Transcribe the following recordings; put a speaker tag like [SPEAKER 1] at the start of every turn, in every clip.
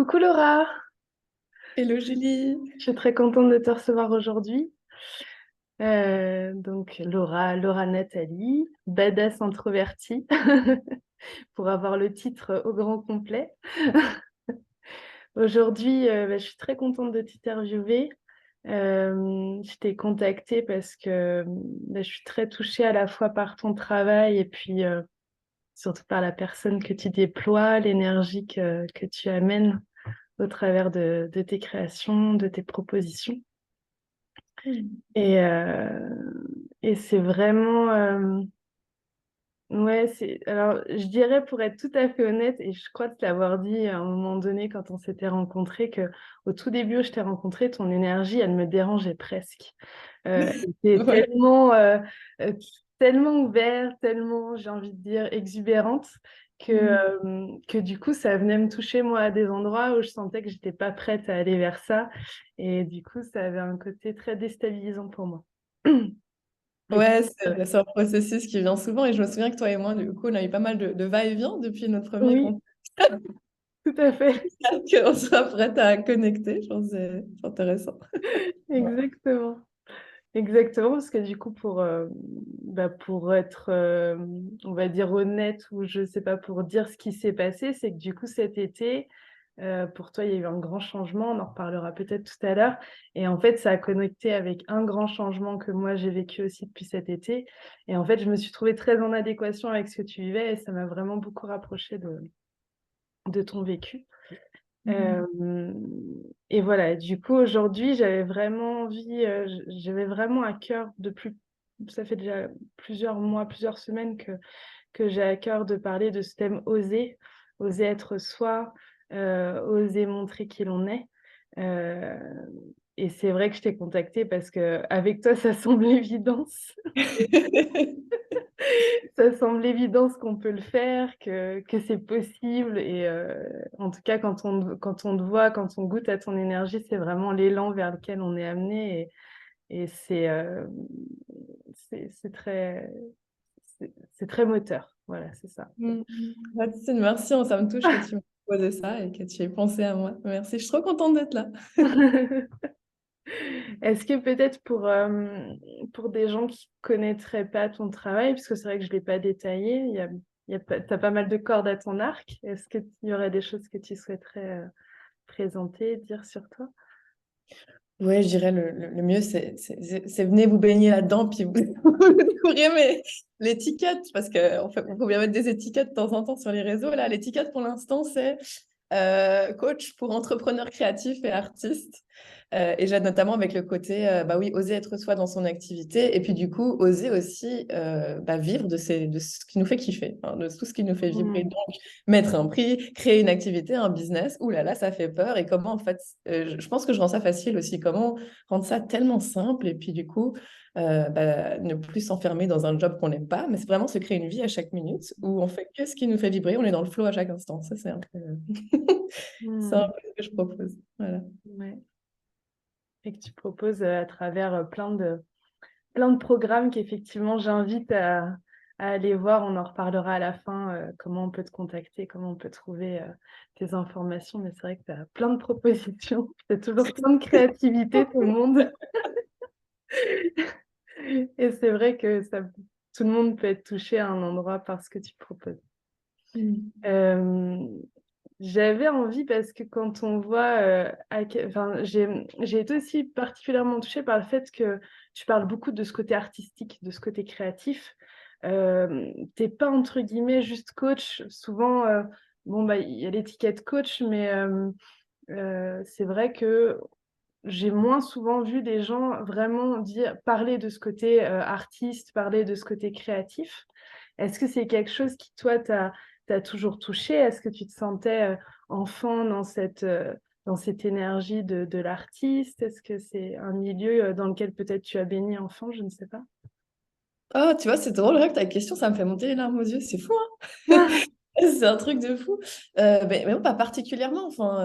[SPEAKER 1] Coucou Laura,
[SPEAKER 2] Hello Julie.
[SPEAKER 1] je suis très contente de te recevoir aujourd'hui. Donc Laura Nathalie, badass introvertie, pour avoir le titre au grand complet. Aujourd'hui, je suis très contente de t'interviewer. Je t'ai contactée parce que je suis très touchée à la fois par ton travail et puis surtout par la personne que tu déploies, l'énergie que tu amènes au travers de tes créations, de tes propositions.
[SPEAKER 2] Mm.
[SPEAKER 1] Et, euh, et c'est vraiment, ouais, alors je dirais pour être tout à fait honnête, et je crois te l'avoir dit à un moment donné quand on s'était rencontrés, que au tout début où je t'ai rencontré, ton énergie, elle me dérangeait presque. Elle était
[SPEAKER 2] Ouais.
[SPEAKER 1] euh, tellement ouverte, tellement, j'ai envie de dire, exubérante,
[SPEAKER 2] Mm.
[SPEAKER 1] que du coup, ça venait me toucher moi à des endroits où je sentais que j'étais pas prête à aller vers ça. Et du coup, ça avait un côté très déstabilisant pour moi. Et
[SPEAKER 2] Ouais,
[SPEAKER 1] euh,
[SPEAKER 2] c'est un processus qui vient souvent et je me souviens que toi et moi, du coup, on a eu pas mal de va-et-vient depuis notre premier
[SPEAKER 1] oui,
[SPEAKER 2] contact.
[SPEAKER 1] tout à fait.
[SPEAKER 2] Qu'on soit prête à connecter, je pense que c'est intéressant.
[SPEAKER 1] Exactement. Exactement, parce que du coup, pour être, on va dire, honnête, ou je sais pas, pour dire ce qui s'est passé, c'est que du coup, cet été, pour toi, il y a eu un grand changement, on en reparlera peut-être tout à l'heure. Et en fait, ça a connecté avec un grand changement que moi, j'ai vécu aussi depuis cet été. Et en fait, je me suis trouvée très en adéquation avec ce que tu vivais et ça m'a vraiment beaucoup rapproché de ton vécu.
[SPEAKER 2] Mm.
[SPEAKER 1] Euh, et voilà, du coup, aujourd'hui, j'avais vraiment envie, j'avais vraiment à cœur ça fait déjà plusieurs mois, plusieurs semaines que j'ai à cœur de parler de ce thème oser, oser être soi, oser montrer qui l'on est. Euh, et c'est vrai que je t'ai contactée parce que avec toi, ça semble évidence. Ça semble évident qu'on peut le faire, que c'est possible. Et en tout cas, quand on te voit, quand on goûte à ton énergie, c'est vraiment l'élan vers lequel on est amené. Et c'est très, c'est très moteur. Voilà, c'est ça.
[SPEAKER 2] Mm. Mathilde, merci, hein, ça me touche que tu m'aies posé ça et que tu aies pensé à moi. Merci, je suis trop contente d'être là.
[SPEAKER 1] Est-ce que peut-être pour des gens qui ne connaîtraient pas ton travail, parce que c'est vrai que je ne l'ai pas détaillé, tu as pas mal de cordes à ton arc, est-ce qu'il y aurait des choses que tu souhaiterais présenter, dire sur toi?
[SPEAKER 2] Ouais, je dirais le mieux, c'est venez vous baigner là-dedans, puis vous, vous découvrirez l'étiquette, parce qu'on fait, on peut bien mettre des étiquettes de temps en temps sur les réseaux. Là, l'étiquette pour l'instant, c'est coach pour entrepreneurs créatifs et artistes. Et j'aide notamment avec le côté, bah oui, oser être soi dans son activité, et puis du coup, oser aussi bah, vivre de ce qui nous fait kiffer, hein, de tout ce qui nous fait vibrer.
[SPEAKER 1] Mm.
[SPEAKER 2] Donc, mettre un prix, créer une activité, un business, ouh là là, ça fait peur. Et comment, en fait, je pense que je rends ça facile aussi, comment rendre ça tellement simple, et puis du coup, bah, ne plus s'enfermer dans un job qu'on n'aime pas, mais c'est vraiment se créer une vie à chaque minute où on fait que ce qui nous fait vibrer, on est dans le flow à chaque instant. Ça, c'est un peu... C'est un
[SPEAKER 1] Mm.
[SPEAKER 2] peu ce que je propose. Voilà.
[SPEAKER 1] Ouais. Et que tu proposes à travers plein de programmes qu'effectivement j'invite à aller voir. On en reparlera à la fin, comment on peut te contacter, comment on peut trouver tes informations. Mais c'est vrai que tu as plein de propositions. Tu as toujours plein de créativité, tout le monde. Et c'est vrai que tout le monde peut être touché à un endroit par ce que tu proposes.
[SPEAKER 2] Mm.
[SPEAKER 1] Euh, J'avais envie parce que quand on voit, enfin, j'ai été aussi particulièrement touchée par le fait que tu parles beaucoup de ce côté artistique, de ce côté créatif. T'es pas entre guillemets juste coach. Souvent, bon bah il y a l'étiquette coach, mais c'est vrai que j'ai moins souvent vu des gens vraiment parler de ce côté artiste, parler de ce côté créatif. Est-ce que c'est quelque chose qui, toi, t'as toujours touché? Est-ce que tu te sentais enfant dans cette énergie de l'artiste? Est-ce que c'est un milieu dans lequel peut-être tu as baigné enfant? Je ne sais pas.
[SPEAKER 2] Oh, tu vois, c'est drôle, rien que ta question, ça me fait monter les larmes aux yeux. C'est fou, hein? C'est un truc de fou. Mais non, pas particulièrement. Enfin,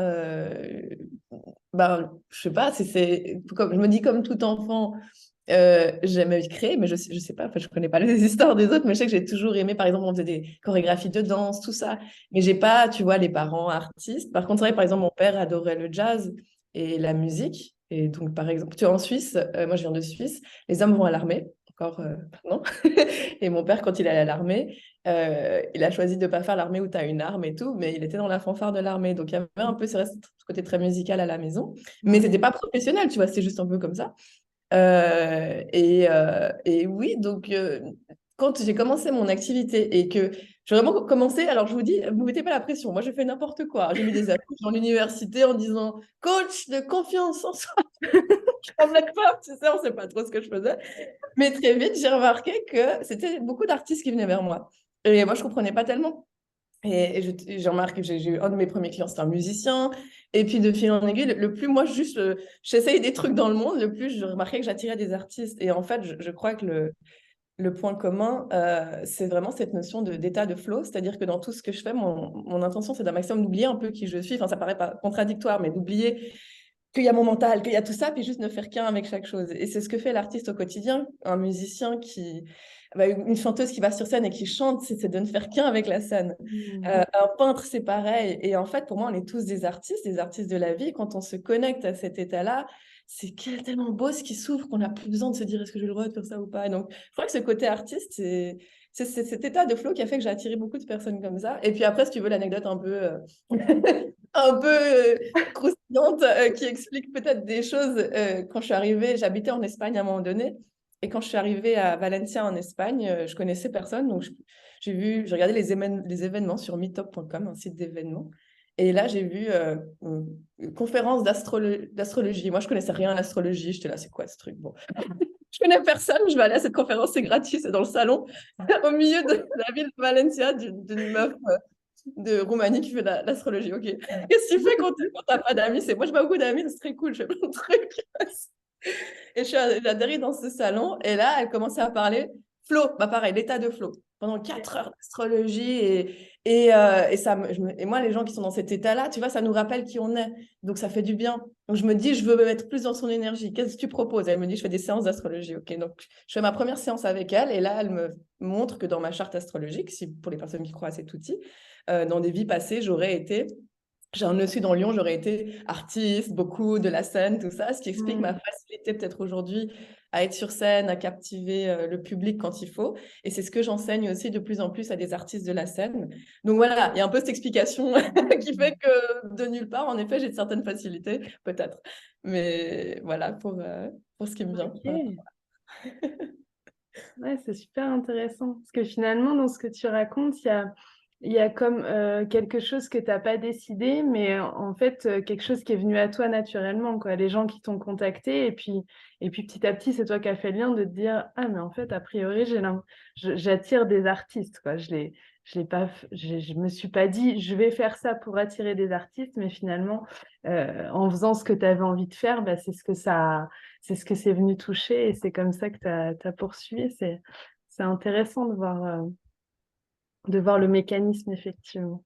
[SPEAKER 2] bah, je sais pas, comme, je me dis comme tout enfant. J'aimais créer, mais je sais pas, en fait, je connais pas les histoires des autres, mais je sais que j'ai toujours aimé, par exemple, on faisait des chorégraphies de danse, tout ça. Mais j'ai pas, tu vois, les parents artistes. Par contre, c'est vrai, par exemple, mon père adorait le jazz et la musique. Et donc, par exemple, tu vois, en Suisse, moi je viens de Suisse, les hommes vont à l'armée, encore maintenant. Et mon père, quand il allait à l'armée, il a choisi de pas faire l'armée où tu as une arme et tout, mais il était dans la fanfare de l'armée. Donc, il y avait un peu ce côté très musical à la maison. Mais
[SPEAKER 1] Ouais.
[SPEAKER 2] c'était pas professionnel, tu vois, c'était juste un peu comme ça. Et oui, donc quand j'ai commencé mon activité et que j'ai vraiment commencé, alors je vous dis, vous ne mettez pas la pression, moi je fais n'importe quoi. J'ai mis des affiches dans l'université en disant coach de confiance en soi. Je tremblais de peur, tu sais, on ne sait pas trop ce que je faisais. Mais très vite, j'ai remarqué que c'était beaucoup d'artistes qui venaient vers moi. Et moi, je ne comprenais pas tellement. J'ai remarqué que j'ai eu un de mes premiers clients, c'était un musicien. Et puis de fil en aiguille, le plus moi, juste, j'essaye des trucs dans le monde, le plus je remarquais que j'attirais des artistes. Et en fait, je crois que le point commun, c'est vraiment cette notion d'état de flow. C'est-à-dire que dans tout ce que je fais, mon intention, c'est d'un maximum d'oublier un peu qui je suis. Enfin, ça paraît pas contradictoire, mais d'oublier qu'il y a mon mental, qu'il y a tout ça, puis juste ne faire qu'un avec chaque chose. Et c'est ce que fait l'artiste au quotidien, un musicien qui, bah, une chanteuse qui va sur scène et qui chante, c'est de ne faire qu'un avec la scène.
[SPEAKER 1] Mm.
[SPEAKER 2] Un peintre, c'est pareil. Et en fait, pour moi, on est tous des artistes de la vie. Quand on se connecte à cet état-là, c'est tellement beau ce qui s'ouvre qu'on n'a plus besoin de se dire est-ce que j'ai le droit de faire ça ou pas. Et donc, je crois que ce côté artiste, c'est cet état de flow qui a fait que j'ai attiré beaucoup de personnes comme ça. Et puis après, si tu veux l'anecdote un peu, un peu croustillante qui explique peut-être des choses. Quand je suis arrivée, j'habitais en Espagne à un moment donné. Et quand je suis arrivée à Valencia en Espagne, je connaissais personne. Donc, j'ai regardé les événements sur meetup.com, un site d'événements. Et là, j'ai vu une conférence d'astrologie. Moi, je connaissais rien à l'astrologie. J'étais là, c'est quoi ce truc? Bon, je connais personne. Je vais aller à cette conférence, c'est gratuit, c'est dans le salon, au milieu de la ville de Valencia, d'une meuf de Roumanie qui fait l'astrologie. Ok. Qu'est-ce que tu fais quand t'as pas d'amis? C'est moi, je n'ai pas beaucoup d'amis, c'est très cool. Je fais plein de trucs. Et j'ai atterri dans ce salon et là, elle commençait à parler flow, bah pareil, l'état de flow. Pendant 4 heures d'astrologie et moi, les gens qui sont dans cet état-là, tu vois, ça nous rappelle qui on est. Donc, ça fait du bien. Donc, je me dis, je veux me mettre plus dans son énergie. Qu'est-ce que tu proposes? Elle me dit, je fais des séances d'astrologie. Ok, donc je fais ma première séance avec elle et là, elle me montre que dans ma charte astrologique, si, pour les personnes qui croient à cet outil, dans des vies passées, j'ai un nœud sud en Lyon, j'aurais été artiste, beaucoup de la scène, tout ça, ce qui explique ma
[SPEAKER 1] Mm.
[SPEAKER 2] facilité peut-être aujourd'hui à être sur scène, à captiver le public quand il faut. Et c'est ce que j'enseigne aussi de plus en plus à des artistes de la scène. Donc voilà, il y a un peu cette explication qui fait que de nulle part, en effet, j'ai de certaines facilités, peut-être. Mais voilà, pour ce qui me vient. Voilà.
[SPEAKER 1] Ok. Ouais, c'est super intéressant. Parce que finalement, dans ce que tu racontes, il y a comme quelque chose que tu n'as pas décidé, mais en fait, quelque chose qui est venu à toi naturellement, quoi. Les gens qui t'ont contacté, et puis petit à petit, c'est toi qui as fait le lien de te dire, ah, mais en fait, a priori, j'attire des artistes, quoi. Je l'ai pas, je me suis pas dit, je vais faire ça pour attirer des artistes, mais finalement, en faisant ce que tu avais envie de faire, bah, c'est ce que c'est venu toucher et c'est comme ça que tu as poursuivi. C'est intéressant de voir le mécanisme, effectivement.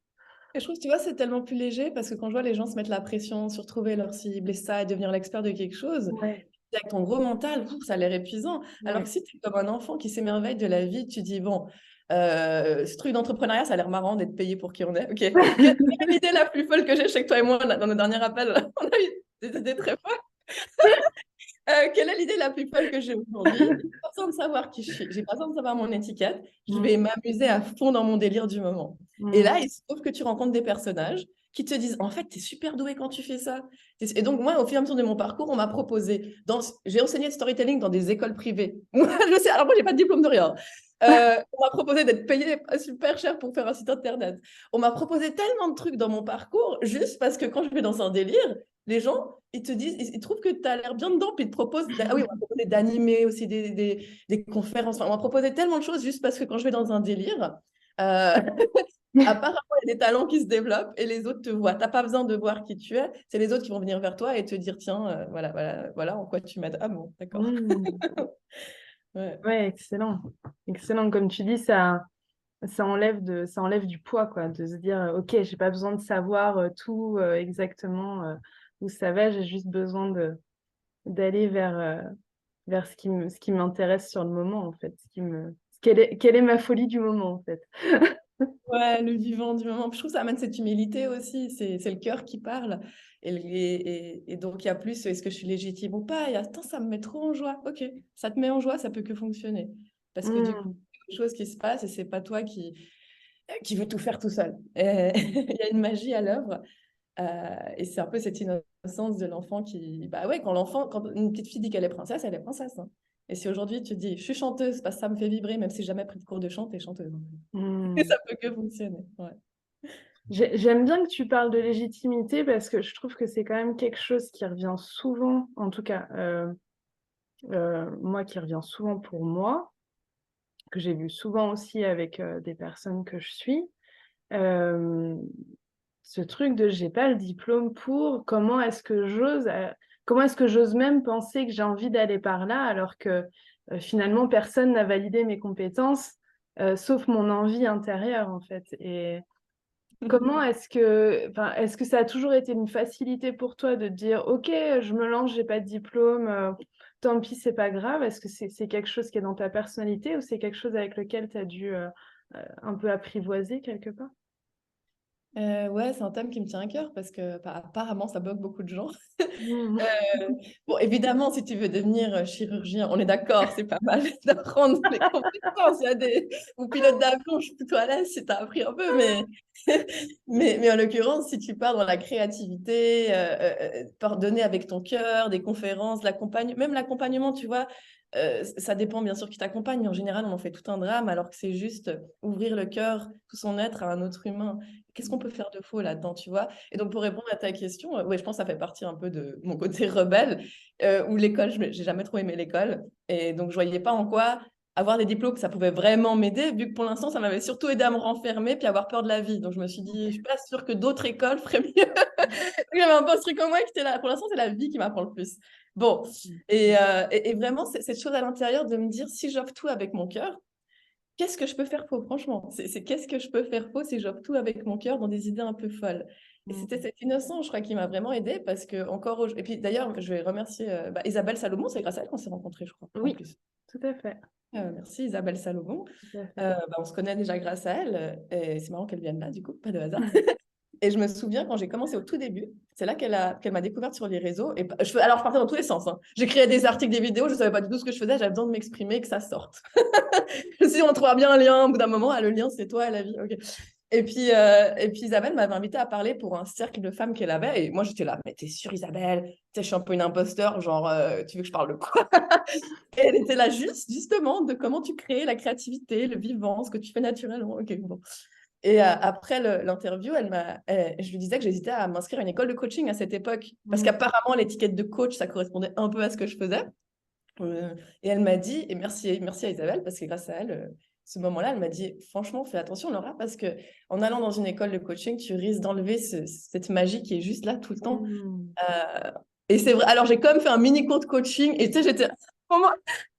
[SPEAKER 2] Et je trouve, tu vois, c'est tellement plus léger parce que quand je vois les gens se mettre la pression sur trouver leur cible et ça, et devenir l'expert de quelque chose,
[SPEAKER 1] Ouais,
[SPEAKER 2] avec ton gros mental, ça a l'air épisant. Alors que
[SPEAKER 1] ouais.
[SPEAKER 2] si tu es comme un enfant qui s'émerveille de la vie, tu dis, bon, ce truc d'entrepreneuriat, ça a l'air marrant d'être payé pour qui on est. Ok. Quelle est l'idée la plus folle que j'ai? Je sais que toi et moi, dans nos derniers appels, on a eu des idées très folles. Quelle est l'idée la plus folle que j'ai aujourd'hui? J'ai pas besoin de savoir qui je suis, j'ai pas besoin de savoir mon étiquette. Je
[SPEAKER 1] Mm,
[SPEAKER 2] vais m'amuser à fond dans mon délire du moment. Et
[SPEAKER 1] mm,
[SPEAKER 2] là, il se trouve que tu rencontres des personnages qui te disent, en fait, tu es super doué quand tu fais ça. Et donc, moi, au fur et à mesure de mon parcours, on m'a proposé, j'ai enseigné le storytelling dans des écoles privées. Moi, je sais, alors moi, j'ai pas de diplôme de rien. On m'a proposé d'être payé super cher pour faire un site internet. On m'a proposé tellement de trucs dans mon parcours, juste parce que quand je vais dans un délire, les gens, ils te disent, ils trouvent que tu as l'air bien dedans, puis ils te proposent, ah oui, on m'a proposé d'animer aussi des conférences. Enfin, on m'a proposé tellement de choses juste parce que quand je vais dans un délire, euh, apparemment, il y a des talents qui se développent et les autres te voient. Tu n'as pas besoin de voir qui tu es, c'est les autres qui vont venir vers toi et te dire, tiens, voilà en quoi tu m'aides. Ah bon, d'accord.
[SPEAKER 1] mm.
[SPEAKER 2] Ouais.
[SPEAKER 1] Ouais, excellent. Excellent. Comme tu dis, ça enlève du poids, quoi, de se dire, OK, j'ai pas besoin de savoir tout exactement où ça va, j'ai juste besoin d'aller vers ce qui m'intéresse sur le moment, en fait. Quelle est ma folie du moment, en fait.
[SPEAKER 2] Ouais, le vivant du moment. Puis je trouve que ça amène cette humilité aussi. C'est le cœur qui parle. Et donc, il y a plus, est-ce que je suis légitime ou pas? Et attends, ça me met trop en joie. Ok, ça te met en joie, ça peut que fonctionner. Parce que du coup,
[SPEAKER 1] Hmm.
[SPEAKER 2] il y a quelque chose qui se passe et c'est pas toi qui veut tout faire tout seul. Et il y a une magie à l'œuvre. Et c'est un peu cette innocence de l'enfant qui... Bah ouais, quand une petite fille dit qu'elle est princesse. Hein. Et si aujourd'hui tu dis, je suis chanteuse parce que ça me fait vibrer, même si j'ai jamais pris de cours de chant, t'es chanteuse. Et
[SPEAKER 1] Hmm.
[SPEAKER 2] ça peut que fonctionner. Ouais.
[SPEAKER 1] J'aime bien que tu parles de légitimité parce que je trouve que c'est quand même quelque chose qui revient souvent, en tout cas, moi, qui revient souvent pour moi, que j'ai vu souvent aussi avec des personnes que je suis. Euh, Ce truc de j'ai pas le diplôme pour, comment est-ce que j'ose même penser que j'ai envie d'aller par là alors que finalement personne n'a validé mes compétences, sauf mon envie intérieure en fait. Et comment est-ce que ça a toujours été une facilité pour toi de te dire, OK, je me lance, j'ai pas de diplôme, tant pis, c'est pas grave. Est-ce que c'est quelque chose qui est dans ta personnalité ou c'est quelque chose avec lequel tu as dû un peu apprivoiser quelque part?
[SPEAKER 2] Ouais, c'est un thème qui me tient à cœur parce que apparemment ça bloque beaucoup de gens.
[SPEAKER 1] Mhm.
[SPEAKER 2] Bon, évidemment, si tu veux devenir chirurgien, on est d'accord, c'est pas mal d'apprendre les compétences. Il y a ou pilote d'avion, je suis plutôt à l'aise si tu as appris un peu, mais en l'occurrence, si tu pars dans la créativité, donner avec ton cœur, des conférences, même l'accompagnement, tu vois, ça dépend bien sûr qui t'accompagne, mais en général, on en fait tout un drame alors que c'est juste ouvrir le cœur, tout son être à un autre humain. Qu'est-ce qu'on peut faire de faux là-dedans, tu vois? Et donc, pour répondre à ta question, ouais, je pense que ça fait partie un peu de mon côté rebelle, où l'école, j'ai jamais trop aimé l'école. Et donc, je voyais pas en quoi avoir des diplômes, ça pouvait vraiment m'aider, vu que pour l'instant, ça m'avait surtout aidé à me renfermer puis à avoir peur de la vie. Donc, je me suis dit, je suis pas sûre que d'autres écoles feraient mieux. J'avais un peu ce truc en moi qui était là. Pour l'instant, c'est la vie qui m'apprend le plus. Bon, et vraiment, c'est cette chose à l'intérieur de me dire, si j'offre tout avec mon cœur, qu'est-ce que je peux faire faux, franchement? C'est qu'est-ce que je peux faire faux si j'offre tout avec mon cœur dans des idées un peu folles? Et c'était
[SPEAKER 1] Mhm.
[SPEAKER 2] cette innocence, je crois, qui m'a vraiment aidée parce que et puis d'ailleurs, je vais remercier Isabelle Salomon, c'est grâce à elle qu'on s'est rencontrés, je crois, en
[SPEAKER 1] Oui,
[SPEAKER 2] plus.
[SPEAKER 1] tout à fait.
[SPEAKER 2] Merci Isabelle Salomon.
[SPEAKER 1] Tout à fait.
[SPEAKER 2] On se connaît déjà grâce à elle et c'est marrant qu'elle vienne là, du coup, pas de hasard. Et je me souviens quand j'ai commencé au tout début, c'est là qu'elle m'a découverte sur les réseaux. Et alors, je partais dans tous les sens. Hein. J'écrivais des articles, des vidéos, je ne savais pas du tout ce que je faisais, j'avais besoin de m'exprimer, que ça sorte. Je me suis dit, on trouvera bien un lien au bout d'un moment. Ah, le lien, c'est toi et la vie. Ok. Et puis Isabelle m'avait invitée à parler pour un cercle de femmes qu'elle avait. Et moi, j'étais là, mais t'es sûre, Isabelle? Tu sais, je suis un peu une imposteur, genre, tu veux que je parle de quoi? Et elle était là justement, de comment tu crées la créativité, le vivant, ce que tu fais naturellement. Ok, bon. Et après l'interview, je lui disais que j'hésitais à m'inscrire à une école de coaching à cette époque. Parce
[SPEAKER 1] Mhm.
[SPEAKER 2] qu'apparemment, l'étiquette de coach, ça correspondait un peu à ce que je faisais. Et elle m'a dit, et merci à Isabelle, parce que grâce à elle, ce moment-là, elle m'a dit, franchement, fais attention, Laura, parce que en allant dans une école de coaching, tu risques d'enlever cette magie qui est juste là tout le temps.
[SPEAKER 1] Mhm.
[SPEAKER 2] Euh, et c'est vrai. Alors, j'ai quand même fait un mini cours de coaching, et tu sais, j'étais. Comment-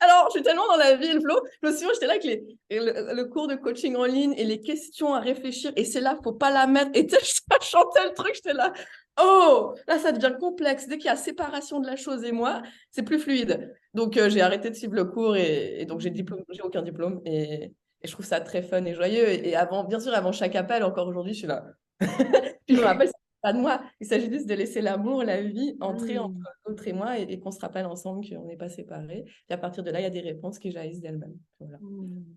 [SPEAKER 2] Alors, je suis tellement dans la vie, le flow. Je me souviens, j'étais là avec le cours de coaching en ligne et les questions à réfléchir. Et c'est là, faut pas la mettre. Et tu sais, je chantais le truc, j'étais là. Oh, là, ça devient complexe. Dès qu'il y a séparation de la chose et moi, c'est plus fluide. Donc, j'ai arrêté de suivre le cours et donc j'ai aucun diplôme. Et je trouve ça très fun et joyeux. Et avant, bien sûr, avant chaque appel, encore aujourd'hui, je suis là. Puis je me rappelle, c'est pas de moi. Il s'agit juste de laisser l'amour, la vie entrer entre
[SPEAKER 1] Mhm.
[SPEAKER 2] l'autre et moi et qu'on se rappelle ensemble qu'on n'est pas séparés. Et à partir de là, il y a des réponses qui jaillissent d'elles-mêmes. Voilà.
[SPEAKER 1] Mhm.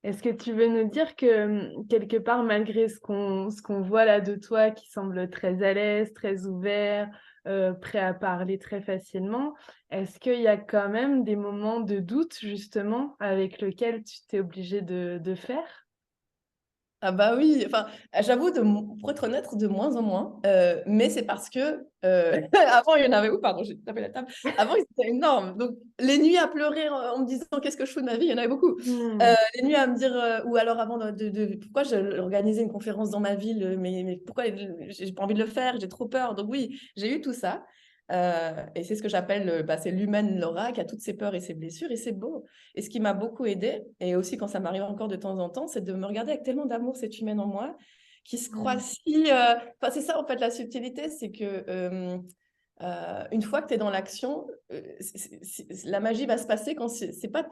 [SPEAKER 1] Est-ce que tu veux nous dire que quelque part, malgré ce qu'on voit là de toi, qui semble très à l'aise, très ouvert, prêt à parler très facilement, est-ce qu'il y a quand même des moments de doute justement avec lesquels tu t'es obligé de faire?
[SPEAKER 2] Ah bah oui, enfin, j'avoue, pour être honnête, de moins en moins. Mais c'est parce que avant, il y en avait où? Pardon, j'ai tapé la table. Avant, ils étaient énormes. Donc, les nuits à pleurer en me disant qu'est-ce que je fous de ma vie, il y en avait beaucoup.
[SPEAKER 1] Hmm.
[SPEAKER 2] Les nuits à me dire, ou alors avant pourquoi j'ai organisé une conférence dans ma ville, mais pourquoi j'ai pas envie de le faire, j'ai trop peur. Donc oui, j'ai eu tout ça. Et c'est ce que j'appelle, c'est l'humaine Laura qui a toutes ses peurs et ses blessures, et c'est beau. Et ce qui m'a beaucoup aidée, et aussi quand ça m'arrive encore de temps en temps, c'est de me regarder avec tellement d'amour, cette humaine en moi, qui se croit
[SPEAKER 1] Hmm.
[SPEAKER 2] si... Enfin, c'est ça, en fait, la subtilité, c'est que une fois que tu es dans l'action, la magie va se passer quand c'est pas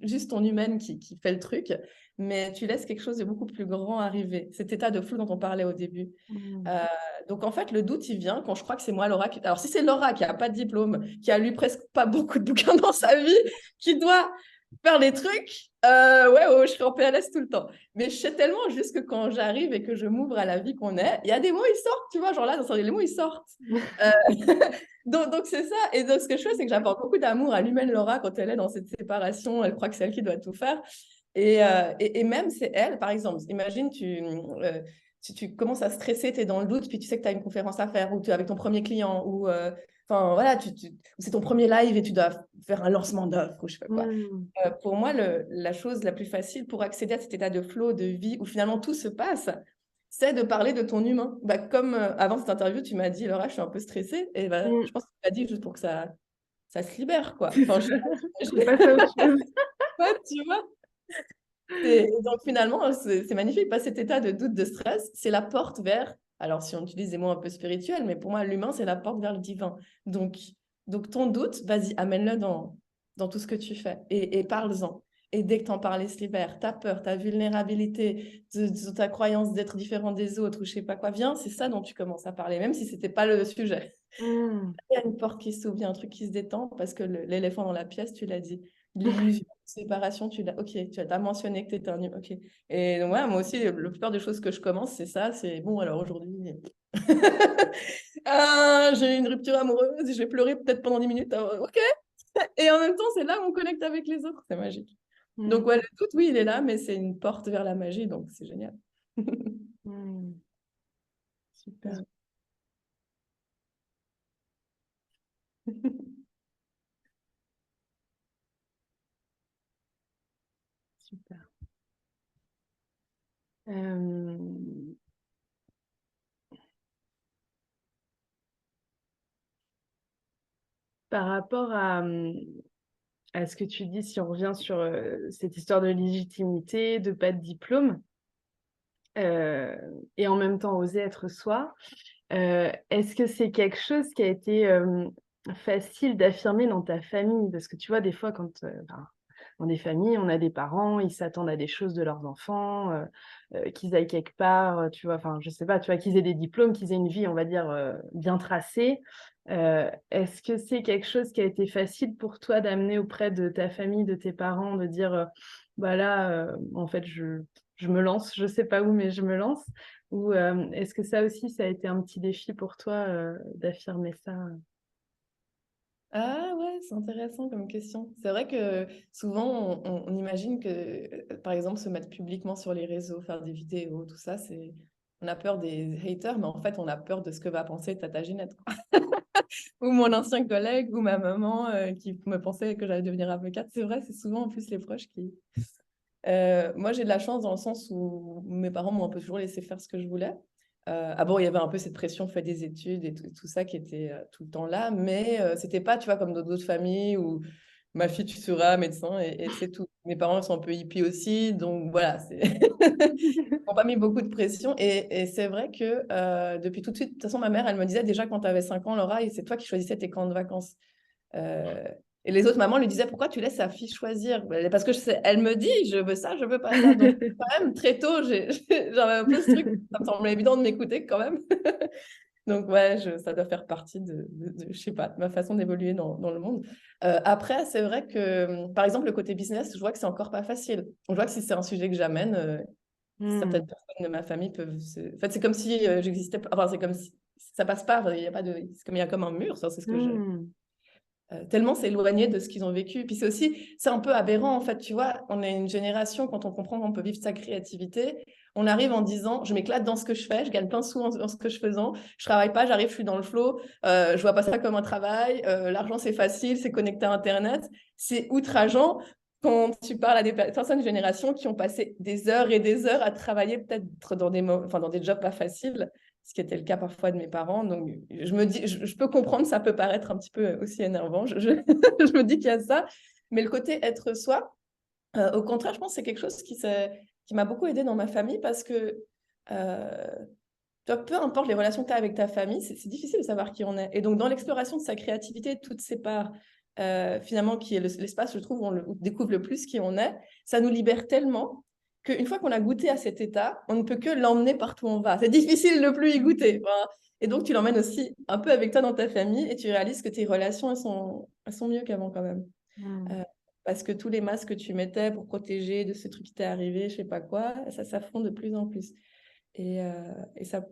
[SPEAKER 2] juste ton humaine qui fait le truc, mais tu laisses quelque chose de beaucoup plus grand arriver. Cet état de flou dont on parlait au début. Euh, donc en fait, le doute, il vient quand je crois que c'est moi, Laura. Alors si c'est Laura qui n'a pas de diplôme, qui a lu presque pas beaucoup de bouquins dans sa vie, qui doit faire des trucs, ouais, je serai en PLS tout le temps. Mais je sais tellement juste que quand j'arrive et que je m'ouvre à la vie qu'on est, il y a des mots, ils sortent, tu vois, genre là, les mots, ils sortent. Euh, donc c'est ça. Et donc ce que je fais, c'est que j'apporte beaucoup d'amour à l'humaine Laura quand elle est dans cette séparation. Elle croit que c'est elle qui doit tout faire. Et même c'est elle, par exemple, imagine, tu commences à stresser, tu es dans le doute, puis tu sais que tu as une conférence à faire, ou tu es avec ton premier client, ou enfin voilà, c'est ton premier live et tu dois faire un lancement d'offre, ou je sais pas quoi. Pour moi, la chose la plus facile pour accéder à cet état de flow, de vie, où finalement tout se passe, c'est de parler de ton humain. Bah, comme avant cette interview, tu m'as dit, Laura, je suis un peu stressée, et bah, je pense que tu m'as dit juste pour que ça se libère, quoi. Enfin,
[SPEAKER 1] Je passe à autre chose.
[SPEAKER 2] ouais, tu vois. Et donc finalement, c'est magnifique, pas cet état de doute, de stress, c'est la porte vers, alors si on utilise des mots un peu spirituels, mais pour moi, l'humain, c'est la porte vers le divin. Donc, donc ton doute, vas-y, amène-le dans tout ce que tu fais et parle-en. Et dès que tu en parles, il se libère. Ta peur, ta vulnérabilité, ta croyance d'être différent des autres ou je sais pas quoi, viens, c'est ça dont tu commences à parler, même si c'était pas le sujet. Il y a une porte qui s'ouvre, il y a un truc qui se détend parce que l'éléphant dans la pièce, tu l'as dit. L'illusion de séparation, ok, tu as mentionné que tu étais un humain, ok. Et donc, ouais, moi aussi, la plupart des choses que je commence, c'est ça, c'est bon, alors aujourd'hui, j'ai une rupture amoureuse, je vais pleurer peut-être pendant 10 minutes, ok. Et en même temps, c'est là où on connecte avec les autres, c'est magique. Donc, ouais, le doute, oui, il est là, mais c'est une porte vers la magie, donc c'est génial.
[SPEAKER 1] Super. Super. Par rapport à ce que tu dis, si on revient sur cette histoire de légitimité, de pas de diplôme, et en même temps oser être soi, est-ce que c'est quelque chose qui a été facile d'affirmer dans ta famille? Parce que tu vois, des fois, dans des familles, on a des parents, ils s'attendent à des choses de leurs enfants, qu'ils aillent quelque part, tu vois, enfin, je sais pas, tu vois, qu'ils aient des diplômes, qu'ils aient une vie, on va dire, bien tracée. Est-ce que c'est quelque chose qui a été facile pour toi d'amener auprès de ta famille, de tes parents, de dire, bah là, en fait, je me lance, je sais pas où, mais je me lance? Ou est-ce que ça aussi, ça a été un petit défi pour toi d'affirmer ça?
[SPEAKER 2] Ah ouais, c'est intéressant comme question. C'est vrai que souvent, on imagine que, par exemple, se mettre publiquement sur les réseaux, faire des vidéos, tout ça, on a peur des haters, mais en fait, on a peur de ce que va penser Tata Ginette, quoi. Ou mon ancien collègue, ou ma maman qui me pensait que j'allais devenir avocate. C'est vrai, c'est souvent en plus les proches qui... moi, j'ai de la chance dans le sens où mes parents m'ont un peu toujours laissé faire ce que je voulais. Ah bon, il y avait un peu cette pression, fait des études et tout ça qui était tout le temps là, mais c'était pas, tu vois, comme dans d'autres familles où ma fille, tu seras médecin et c'est tout. Mes parents sont un peu hippies aussi, donc voilà, ils n'ont pas mis beaucoup de pression. Et c'est vrai que depuis tout de suite, de toute façon, ma mère, elle me disait déjà quand tu avais 5 ans, Laura, et c'est toi qui choisissais tes camps de vacances. Euh, et les autres mamans lui disaient pourquoi tu laisses sa fille choisir? Parce que elle me dit je veux ça, je veux pas ça. Donc quand même très tôt j'avais un peu ce truc, ça me semblait évident de m'écouter quand même. Donc ouais, ça doit faire partie je sais pas, de ma façon d'évoluer dans le monde. Après c'est vrai que par exemple le côté business, je vois que c'est encore pas facile. Je vois que si c'est un sujet que j'amène, certaines personnes de ma famille peuvent en fait c'est comme si j'existais pas, enfin c'est comme si ça passe pas, il y a pas de, c'est comme il y a comme un mur, ça c'est ce que j'ai. Tellement c'est éloigné de ce qu'ils ont vécu. Puis c'est aussi, c'est un peu aberrant en fait, tu vois, on est une génération, quand on comprend qu'on peut vivre sa créativité, on arrive en disant, je m'éclate dans ce que je fais, je gagne plein de sous dans ce que je fais, je travaille pas, j'arrive, je suis dans le flow, je vois pas ça comme un travail, l'argent c'est facile, c'est connecté à Internet, c'est outrageant quand tu parles à des personnes de génération qui ont passé des heures et des heures à travailler peut-être dans des jobs pas faciles, ce qui était le cas parfois de mes parents. Donc, je me dis, je peux comprendre, ça peut paraître un petit peu aussi énervant. Je me dis qu'il y a ça. Mais le côté être soi, au contraire, je pense que c'est quelque chose qui m'a beaucoup aidé dans ma famille parce que tu vois, peu importe les relations que tu as avec ta famille, c'est difficile de savoir qui on est. Et donc, dans l'exploration de sa créativité, de toutes ces parts, finalement, qui est l'espace, je trouve, où on découvre le plus qui on est, ça nous libère tellement qu'une fois qu'on a goûté à cet état, on ne peut que l'emmener partout où on va. C'est difficile de ne plus y goûter. Enfin, et donc, tu l'emmènes aussi un peu avec toi dans ta famille et tu réalises que tes relations, elles sont mieux qu'avant quand même.
[SPEAKER 1] Mm.
[SPEAKER 2] Euh, Parce que tous les masques que tu mettais pour protéger de ce truc qui t'est arrivé, je sais pas quoi, ça s'affronte de plus en plus. Et ça,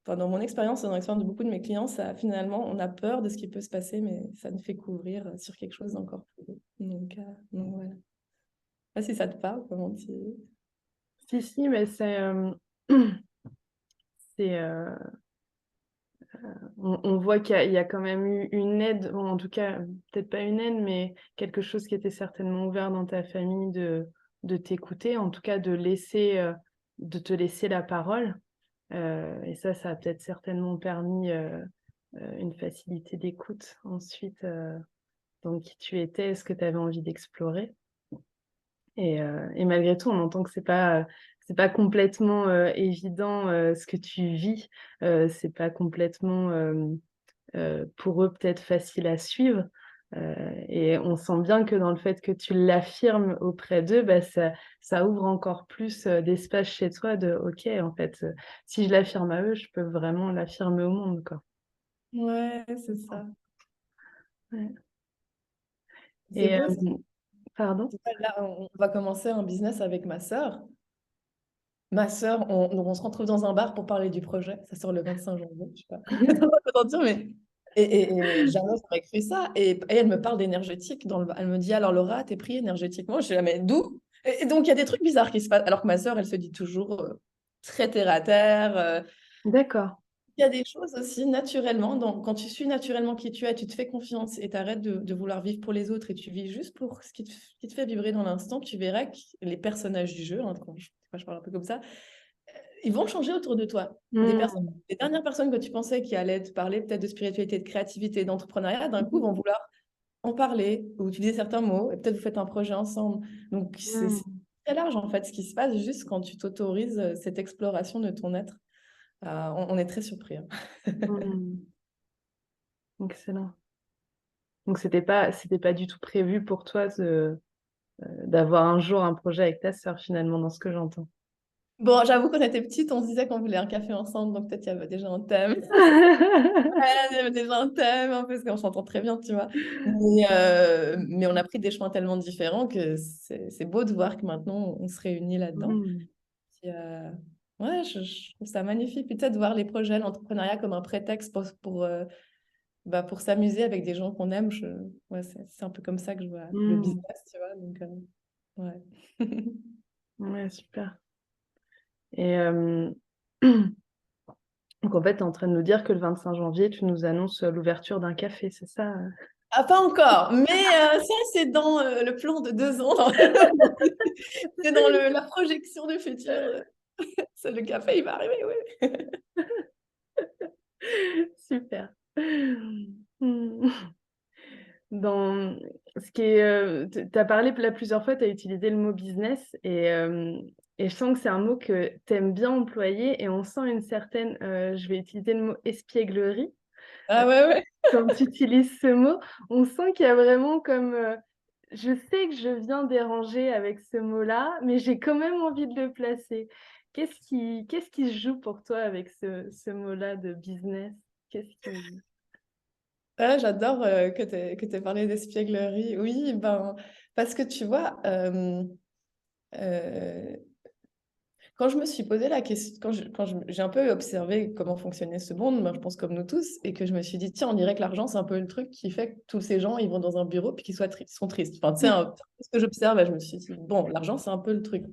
[SPEAKER 2] enfin, dans mon expérience, dans l'expérience de beaucoup de mes clients, ça, finalement, on a peur de ce qui peut se passer, mais ça nous fait couvrir sur quelque chose d'encore plus beau. Donc voilà. Je sais pas si ça te parle, comment tu...
[SPEAKER 1] Si, mais c'est, on voit qu'il y a quand même eu une aide, bon, en tout cas, peut-être pas une aide, mais quelque chose qui était certainement ouvert dans ta famille de t'écouter, en tout cas de te laisser la parole. Et ça a peut-être certainement permis une facilité d'écoute ensuite dans qui tu étais, ce que tu avais envie d'explorer. Et malgré tout, on entend que c'est pas complètement évident ce que tu vis. C'est pas complètement pour eux peut-être facile à suivre. Et on sent bien que dans le fait que tu l'affirmes auprès d'eux, bah, ça ouvre encore plus d'espace chez toi de OK, en fait, si je l'affirme à eux, je peux vraiment l'affirmer au monde, quoi.
[SPEAKER 2] Ouais, c'est ça.
[SPEAKER 1] Ouais.
[SPEAKER 2] C'est
[SPEAKER 1] Et
[SPEAKER 2] beau.
[SPEAKER 1] pardon?
[SPEAKER 2] Là, on va commencer un business avec ma sœur. Ma sœur, donc on se retrouve dans un bar pour parler du projet. Ça sort le 25 janvier, je sais pas. Comment dire, mais... Et jamais j'aurais cru ça. Et elle me parle d'énergétique dans le bar. Elle me dit, alors Laura, t'es pris énergétiquement? Je suis là, mais d'où? Et donc il y a des trucs bizarres qui se passent. Alors que ma sœur, elle se dit toujours très terre à terre.
[SPEAKER 1] D'accord.
[SPEAKER 2] Il y a des choses aussi naturellement. Donc, quand tu suis naturellement qui tu es, tu te fais confiance et tu arrêtes de vouloir vivre pour les autres et tu vis juste pour ce qui te fait vibrer dans l'instant, tu verras que les personnages du jeu, hein, quand je parle un peu comme ça, ils vont changer autour de toi.
[SPEAKER 1] Hmm.
[SPEAKER 2] Les dernières personnes que tu pensais qui allaient te parler peut-être de spiritualité, de créativité, d'entrepreneuriat, d'un coup vont vouloir en parler ou utiliser certains mots et peut-être vous faites un projet ensemble. Donc c'est
[SPEAKER 1] Hmm.
[SPEAKER 2] très large en fait ce qui se passe juste quand tu t'autorises cette exploration de ton être. On est très surpris, hein.
[SPEAKER 1] Hmm. Excellent. Donc c'était pas du tout prévu pour toi d'avoir un jour un projet avec ta sœur finalement dans ce que j'entends.
[SPEAKER 2] Bon, j'avoue qu'on était petites, on se disait qu'on voulait un café ensemble, donc peut-être il y avait déjà un thème. Il y avait déjà un thème, hein, parce qu'on s'entend très bien, tu vois. Mais on a pris des chemins tellement différents que c'est beau de voir que maintenant on se réunit là-dedans.
[SPEAKER 1] Hmm.
[SPEAKER 2] Puis, ouais, je trouve ça magnifique. Puis peut-être voir les projets, l'entrepreneuriat comme un prétexte pour s'amuser avec des gens qu'on aime. Ouais, c'est un peu comme ça que je vois le
[SPEAKER 1] Hmm.
[SPEAKER 2] business, tu vois. Donc, ouais.
[SPEAKER 1] Ouais, super. Et donc en fait, tu es en train de nous dire que le 25 janvier, tu nous annonces l'ouverture d'un café, c'est ça?
[SPEAKER 2] Ah, pas encore, mais ça, c'est dans le plan de 2 ans. C'est dans la projection du futur. C'est le café, il va arriver, oui.
[SPEAKER 1] Super. Hmm. Dans ce qui est, tu as parlé là plusieurs fois, tu as utilisé le mot business et je sens que c'est un mot que tu aimes bien employer et on sent une certaine, je vais utiliser le mot espièglerie. Euh,
[SPEAKER 2] Ah ouais, ouais.
[SPEAKER 1] Quand tu utilises ce mot, on sent qu'il y a vraiment comme, je sais que je viens déranger avec ce mot-là, mais j'ai quand même envie de le placer. Qu'est-ce qui se joue pour toi avec ce mot-là de business? Qu'est-ce qui...
[SPEAKER 2] Ouais, j'adore que tu aies parlé d'espièglerie. Oui, ben, parce que tu vois, euh, quand je me suis posé la question, j'ai un peu observé comment fonctionnait ce monde, moi, je pense comme nous tous, et que je me suis dit, tiens, on dirait que l'argent, c'est un peu le truc qui fait que tous ces gens, ils vont dans un bureau puis qu'ils sont tristes. Enfin, tu sais, ce que j'observe, je me suis dit, bon, l'argent, c'est un peu le truc.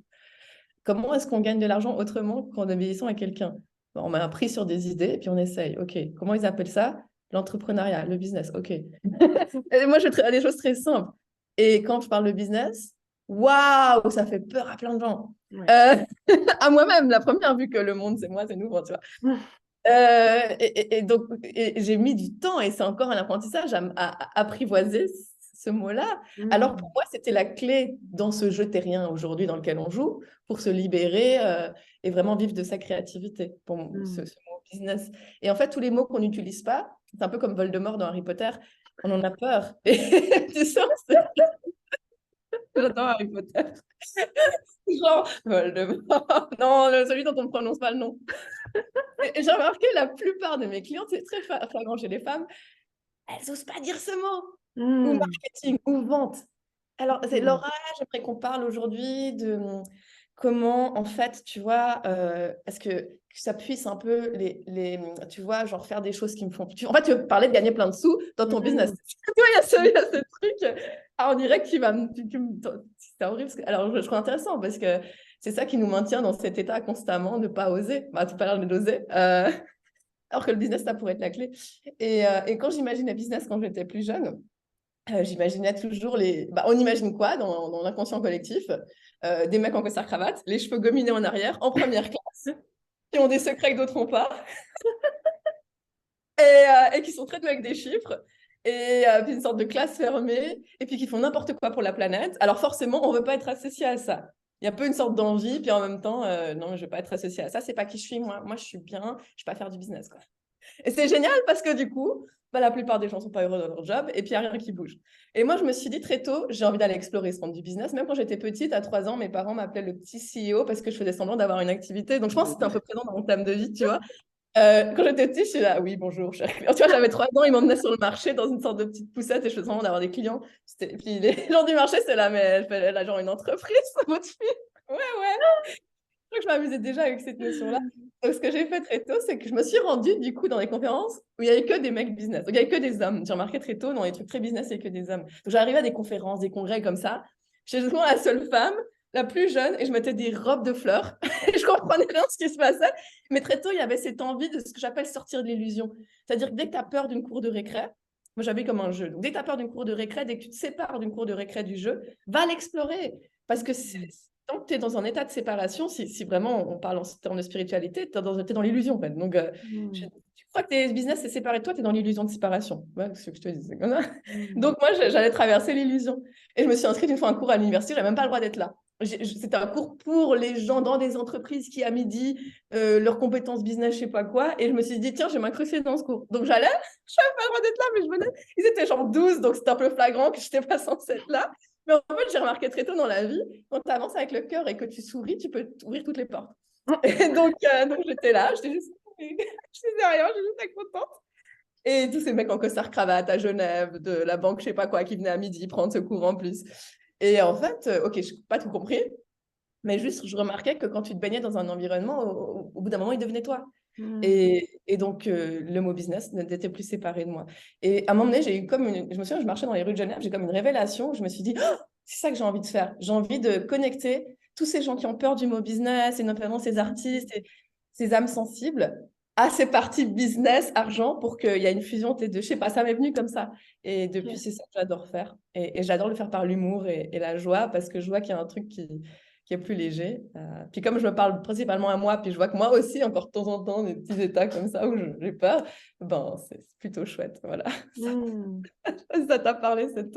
[SPEAKER 2] Comment est-ce qu'on gagne de l'argent autrement qu'en obéissant à quelqu'un? Bon, on m'a appris sur des idées et puis on essaye. OK, comment ils appellent ça? L'entrepreneuriat, le business. OK. Et moi, je traite des choses très simples. Et quand je parle de business, waouh, ça fait peur à plein de gens.
[SPEAKER 1] Ouais.
[SPEAKER 2] Euh, à moi-même, la première, vu que le monde, c'est moi, c'est nous, bon, tu vois. Donc, j'ai mis du temps et c'est encore un apprentissage à apprivoiser ce mot-là. Alors
[SPEAKER 1] Mm.
[SPEAKER 2] pour moi, c'était la clé dans ce jeu terrien aujourd'hui dans lequel on joue pour se libérer et vraiment vivre de sa créativité. Pour ce
[SPEAKER 1] Mm.
[SPEAKER 2] mot business. Et en fait, tous les mots qu'on n'utilise pas, c'est un peu comme Voldemort dans Harry Potter, on en a peur. Et tu sens, j'adore Harry Potter. Genre, Voldemort. Non, celui dont on ne prononce pas le nom. Et j'ai remarqué, la plupart de mes clientes, c'est très flagrant chez les femmes, elles n'osent pas dire ce mot. Ou
[SPEAKER 1] Hmm.
[SPEAKER 2] marketing, ou vente. Alors,
[SPEAKER 1] Hmm.
[SPEAKER 2] Laura, j'aimerais qu'on parle aujourd'hui de comment, en fait, tu vois, est-ce que ça puisse un peu tu vois, genre faire des choses qui me font... En fait, tu veux parler de gagner plein de sous dans ton business.
[SPEAKER 1] Hmm.
[SPEAKER 2] Tu vois, il y a ce truc en direct qui va me... C'est horrible. Alors, je trouve intéressant parce que c'est ça qui nous maintient dans cet état constamment de ne pas oser. Bah, tout à l'heure de d'oser. Alors que le business, ça pourrait être la clé. Et quand j'imagine le business quand j'étais plus jeune, j'imaginais toujours les... Bah, on imagine quoi dans l'inconscient collectif? Des mecs en costard-cravate, les cheveux gominés en arrière, en première classe, qui ont des secrets que d'autres n'ont pas, et qui sont très doués avec des chiffres, puis une sorte de classe fermée, et puis qui font n'importe quoi pour la planète. Alors forcément, on ne veut pas être associé à ça. Il y a un peu une sorte d'envie, puis en même temps, non, je ne veux pas être associé à ça, c'est pas qui je suis, moi je suis bien, je ne vais pas faire du business, quoi. Et c'est génial parce que du coup, bah, la plupart des gens ne sont pas heureux dans leur job et puis il n'y a rien qui bouge. Et moi, je me suis dit très tôt, j'ai envie d'aller explorer ce monde du business. Même quand j'étais petite, à 3 ans, mes parents m'appelaient le petit CEO parce que je faisais semblant d'avoir une activité. Donc, je pense que c'était un peu présent dans mon thème de vie, tu vois. Quand j'étais petite, je suis là, oui, bonjour, cher client. Tu vois, j'avais 3 ans, ils m'emmenaient sur le marché dans une sorte de petite poussette et je faisais semblant d'avoir des clients. Et puis les gens du marché, c'est là, mais elle fait là, genre une entreprise, votre fille. Ouais, ouais. Je crois que je m'amusais déjà avec cette notion-là. Donc, ce que j'ai fait très tôt, c'est que je me suis rendue, du coup, dans les conférences où il n'y avait que des mecs business. Donc, il n'y avait que des hommes. J'ai remarqué très tôt, dans les trucs très business, il n'y avait que des hommes. Donc, j'arrivais à des conférences, des congrès comme ça. J'étais souvent la seule femme, la plus jeune, et je mettais des robes de fleurs. Et je comprenais rien de ce qui se passait. Mais très tôt, il y avait cette envie de ce que j'appelle sortir de l'illusion. C'est-à-dire que dès que tu as peur d'une cour de récré, moi, j'avais comme un jeu. Donc, dès que tu as peur d'une cour de récré, dès que tu te sépares d'une cour de récré du jeu, va l'explorer. Parce que tant que tu es dans un état de séparation, si vraiment on parle en termes de spiritualité, tu es dans l'illusion en fait. Donc,
[SPEAKER 1] Hmm.
[SPEAKER 2] tu crois que tes business c'est séparé de toi, tu es dans l'illusion de séparation. Ouais, c'est ce que je te dis. C'est comme ça.
[SPEAKER 1] Hmm.
[SPEAKER 2] Donc, moi, j'allais traverser l'illusion. Et je me suis inscrite une fois à un cours à l'université, je n'avais même pas le droit d'être là. C'était un cours pour les gens dans des entreprises qui, à midi, leurs compétences business, je sais pas quoi. Et je me suis dit, tiens, je vais m'incruster dans ce cours. Donc, j'allais, je n'avais pas le droit d'être là, mais je venais. Ils étaient genre 12, donc c'était un peu flagrant que je n'étais pas censée être là. Mais en fait, j'ai remarqué très tôt dans la vie, quand tu avances avec le cœur et que tu souris, tu peux ouvrir toutes les portes. Et donc j'étais là, j'étais juste, je faisais rien, j'étais juste contente. Et tous ces mecs en costard-cravate à Genève, de la banque, je sais pas quoi, qui venaient à midi prendre ce cours en plus. Et en fait, ok, je n'ai pas tout compris, mais juste, je remarquais que quand tu te baignais dans un environnement, au bout d'un moment, il devenait toi.
[SPEAKER 1] Hmm.
[SPEAKER 2] Et donc, le mot business n'était plus séparé de moi. Et à un moment donné, j'ai eu comme une... Je me souviens, je marchais dans les rues de Genève, j'ai comme une révélation. Je me suis dit, oh, c'est ça que j'ai envie de faire. J'ai envie de connecter tous ces gens qui ont peur du mot business, et notamment ces artistes et ces âmes sensibles, à ces parties business, argent, pour qu'il y ait une fusion des deux. Je sais pas, ça m'est venu comme ça. Et depuis,
[SPEAKER 1] Ok.
[SPEAKER 2] c'est ça que j'adore faire. Et j'adore le faire par l'humour et la joie, parce que je vois qu'il y a un truc qui est plus léger. Puis comme je me parle principalement à moi, puis je vois que moi aussi, encore de temps en temps, des petits états comme ça où j'ai peur, ben, c'est plutôt chouette. Voilà.
[SPEAKER 1] Hmm.
[SPEAKER 2] Ça t'a parlé,
[SPEAKER 1] Ah, si,
[SPEAKER 2] cette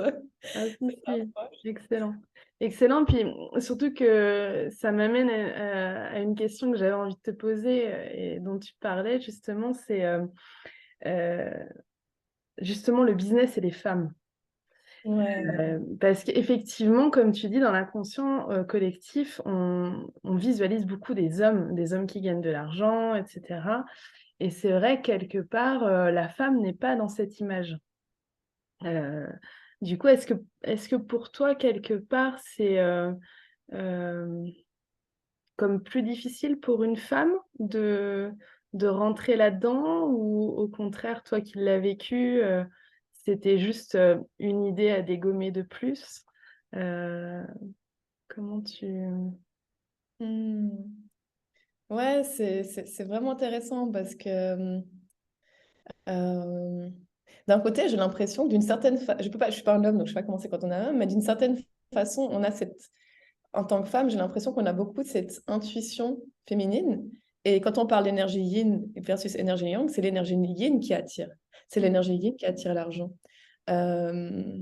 [SPEAKER 1] si.
[SPEAKER 2] approche.
[SPEAKER 1] Excellent. Excellent. Puis surtout que ça m'amène à une question que j'avais envie de te poser et dont tu parlais justement, c'est euh, justement le business et les femmes.
[SPEAKER 2] Ouais.
[SPEAKER 1] Parce qu'effectivement, comme tu dis, dans l'inconscient collectif, on visualise beaucoup des hommes qui gagnent de l'argent, etc. Et c'est vrai, quelque part, la femme n'est pas dans cette image. Euh, du coup, est-ce que pour toi, quelque part, c'est euh, comme plus difficile pour une femme de rentrer là-dedans ou au contraire, toi qui l'as vécu, c'était juste une idée à dégommer de plus? Euh, comment tu...
[SPEAKER 2] Hmm. Ouais, c'est vraiment intéressant parce que euh, d'un côté, j'ai l'impression que d'une certaine façon, je suis pas un homme, donc je sais pas comment c'est quand on est un homme, mais d'une certaine façon, on a en tant que femme, j'ai l'impression qu'on a beaucoup de cette intuition féminine. Et quand on parle d'énergie yin versus énergie yang, c'est l'énergie yin qui attire. C'est l'énergie yin qui attire l'argent. Euh,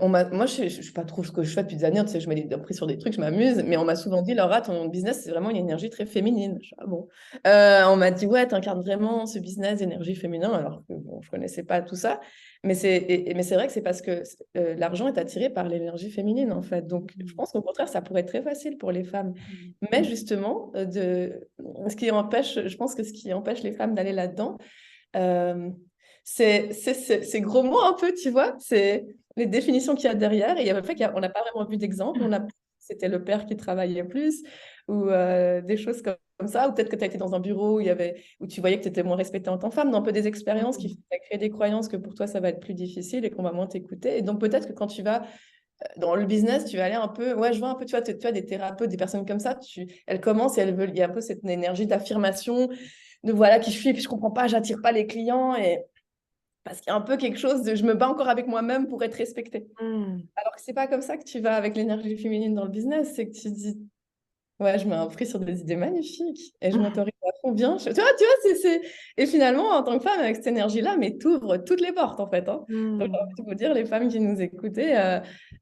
[SPEAKER 2] Moi, je suis pas trop ce que je fais depuis des années. Tu sais, je mets des prix sur des trucs, je m'amuse. Mais on m'a souvent dit, Laura, ton business, c'est vraiment une énergie très féminine. Je suis, ah bon. On m'a dit, ouais, tu incarnes vraiment ce business d'énergie féminin. Alors que bon, je connaissais pas tout ça. Mais c'est vrai que c'est parce que l'argent est attiré par l'énergie féminine, en fait. Donc, je pense qu'au contraire, ça pourrait être très facile pour les femmes. Mais justement, je pense que ce qui empêche les femmes d'aller là-dedans, euh, c'est gros mots un peu, tu vois, c'est les définitions qu'il y a derrière. Et il y a le fait qu'on n'a pas vraiment vu d'exemple. C'était le père qui travaillait plus ou des choses comme ça. Ou peut-être que tu as été dans un bureau où tu voyais que tu étais moins respectée en tant que femme. Dans un peu des expériences qui font créer des croyances que pour toi, ça va être plus difficile et qu'on va moins t'écouter. Et donc peut-être que quand tu vas dans le business, tu vas aller un peu, ouais, je vois un peu, tu vois des thérapeutes, des personnes comme ça, elles commencent et elles veulent, il y a un peu cette énergie d'affirmation, de voilà qui je suis, et puis je comprends pas, j'attire pas les clients, et parce qu'il y a un peu quelque chose de je me bats encore avec moi-même pour être respectée.
[SPEAKER 1] Mm.
[SPEAKER 2] Alors que c'est pas comme ça que tu vas avec l'énergie féminine dans le business, c'est que tu dis, ouais, je mets un prix sur des idées magnifiques et je m'autorise à fond bien. Tu vois, Et finalement, en tant que femme, avec cette énergie-là, mais t'ouvres toutes les portes, en fait. Hein. Donc, j'ai
[SPEAKER 1] Mm.
[SPEAKER 2] envie de vous dire, les femmes qui nous écoutaient,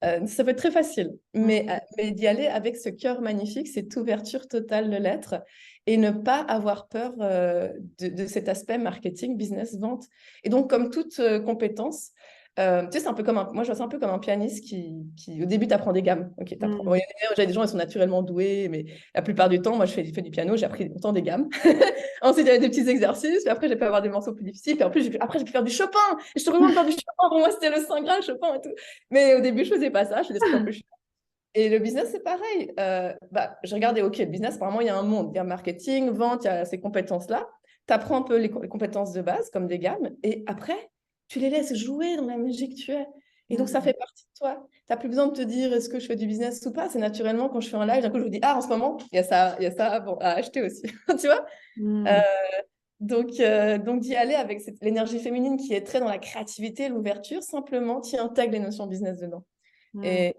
[SPEAKER 2] ça peut être très facile. Mais d'y aller avec ce cœur magnifique, cette ouverture totale de l'être et ne pas avoir peur de cet aspect marketing, business, vente. Et donc, comme toute compétence, tu sais, c'est un peu comme moi, je vois ça un peu comme un pianiste qui au début, tu apprends des gammes. Ok, t'apprends. Bon,
[SPEAKER 1] Mm.
[SPEAKER 2] j'ai des gens, ils sont naturellement doués, mais la plupart du temps, moi, je fais du piano, j'ai appris autant des gammes. Ensuite, il y avait des petits exercices, puis après, j'ai pu avoir des morceaux plus difficiles, puis après, j'ai pu faire du Chopin. Et je te recommande de faire du Chopin. Pour moi, c'était le Saint Graal, Chopin et tout. Mais au début, je faisais pas ça, je faisais des trucs un peu chiants. Et le business, c'est pareil. Je regardais, OK, le business, apparemment, il y a un monde. Il y a marketing, vente, il y a ces compétences-là. Tu apprends un peu les compétences de base, comme des gammes, et après, tu les laisses jouer dans la magie que tu es. Et donc, ça
[SPEAKER 1] Mm.
[SPEAKER 2] fait partie de toi. Tu n'as plus besoin de te dire est-ce que je fais du business ou pas. C'est naturellement, quand je fais un live, d'un coup, je vous dis, ah, en ce moment, il y a ça bon, à acheter aussi. Tu vois? Euh,
[SPEAKER 1] Mm.
[SPEAKER 2] donc d'y aller avec l'énergie féminine qui est très dans la créativité, l'ouverture, simplement, tu intègres les notions business dedans.
[SPEAKER 1] Mm.
[SPEAKER 2] Et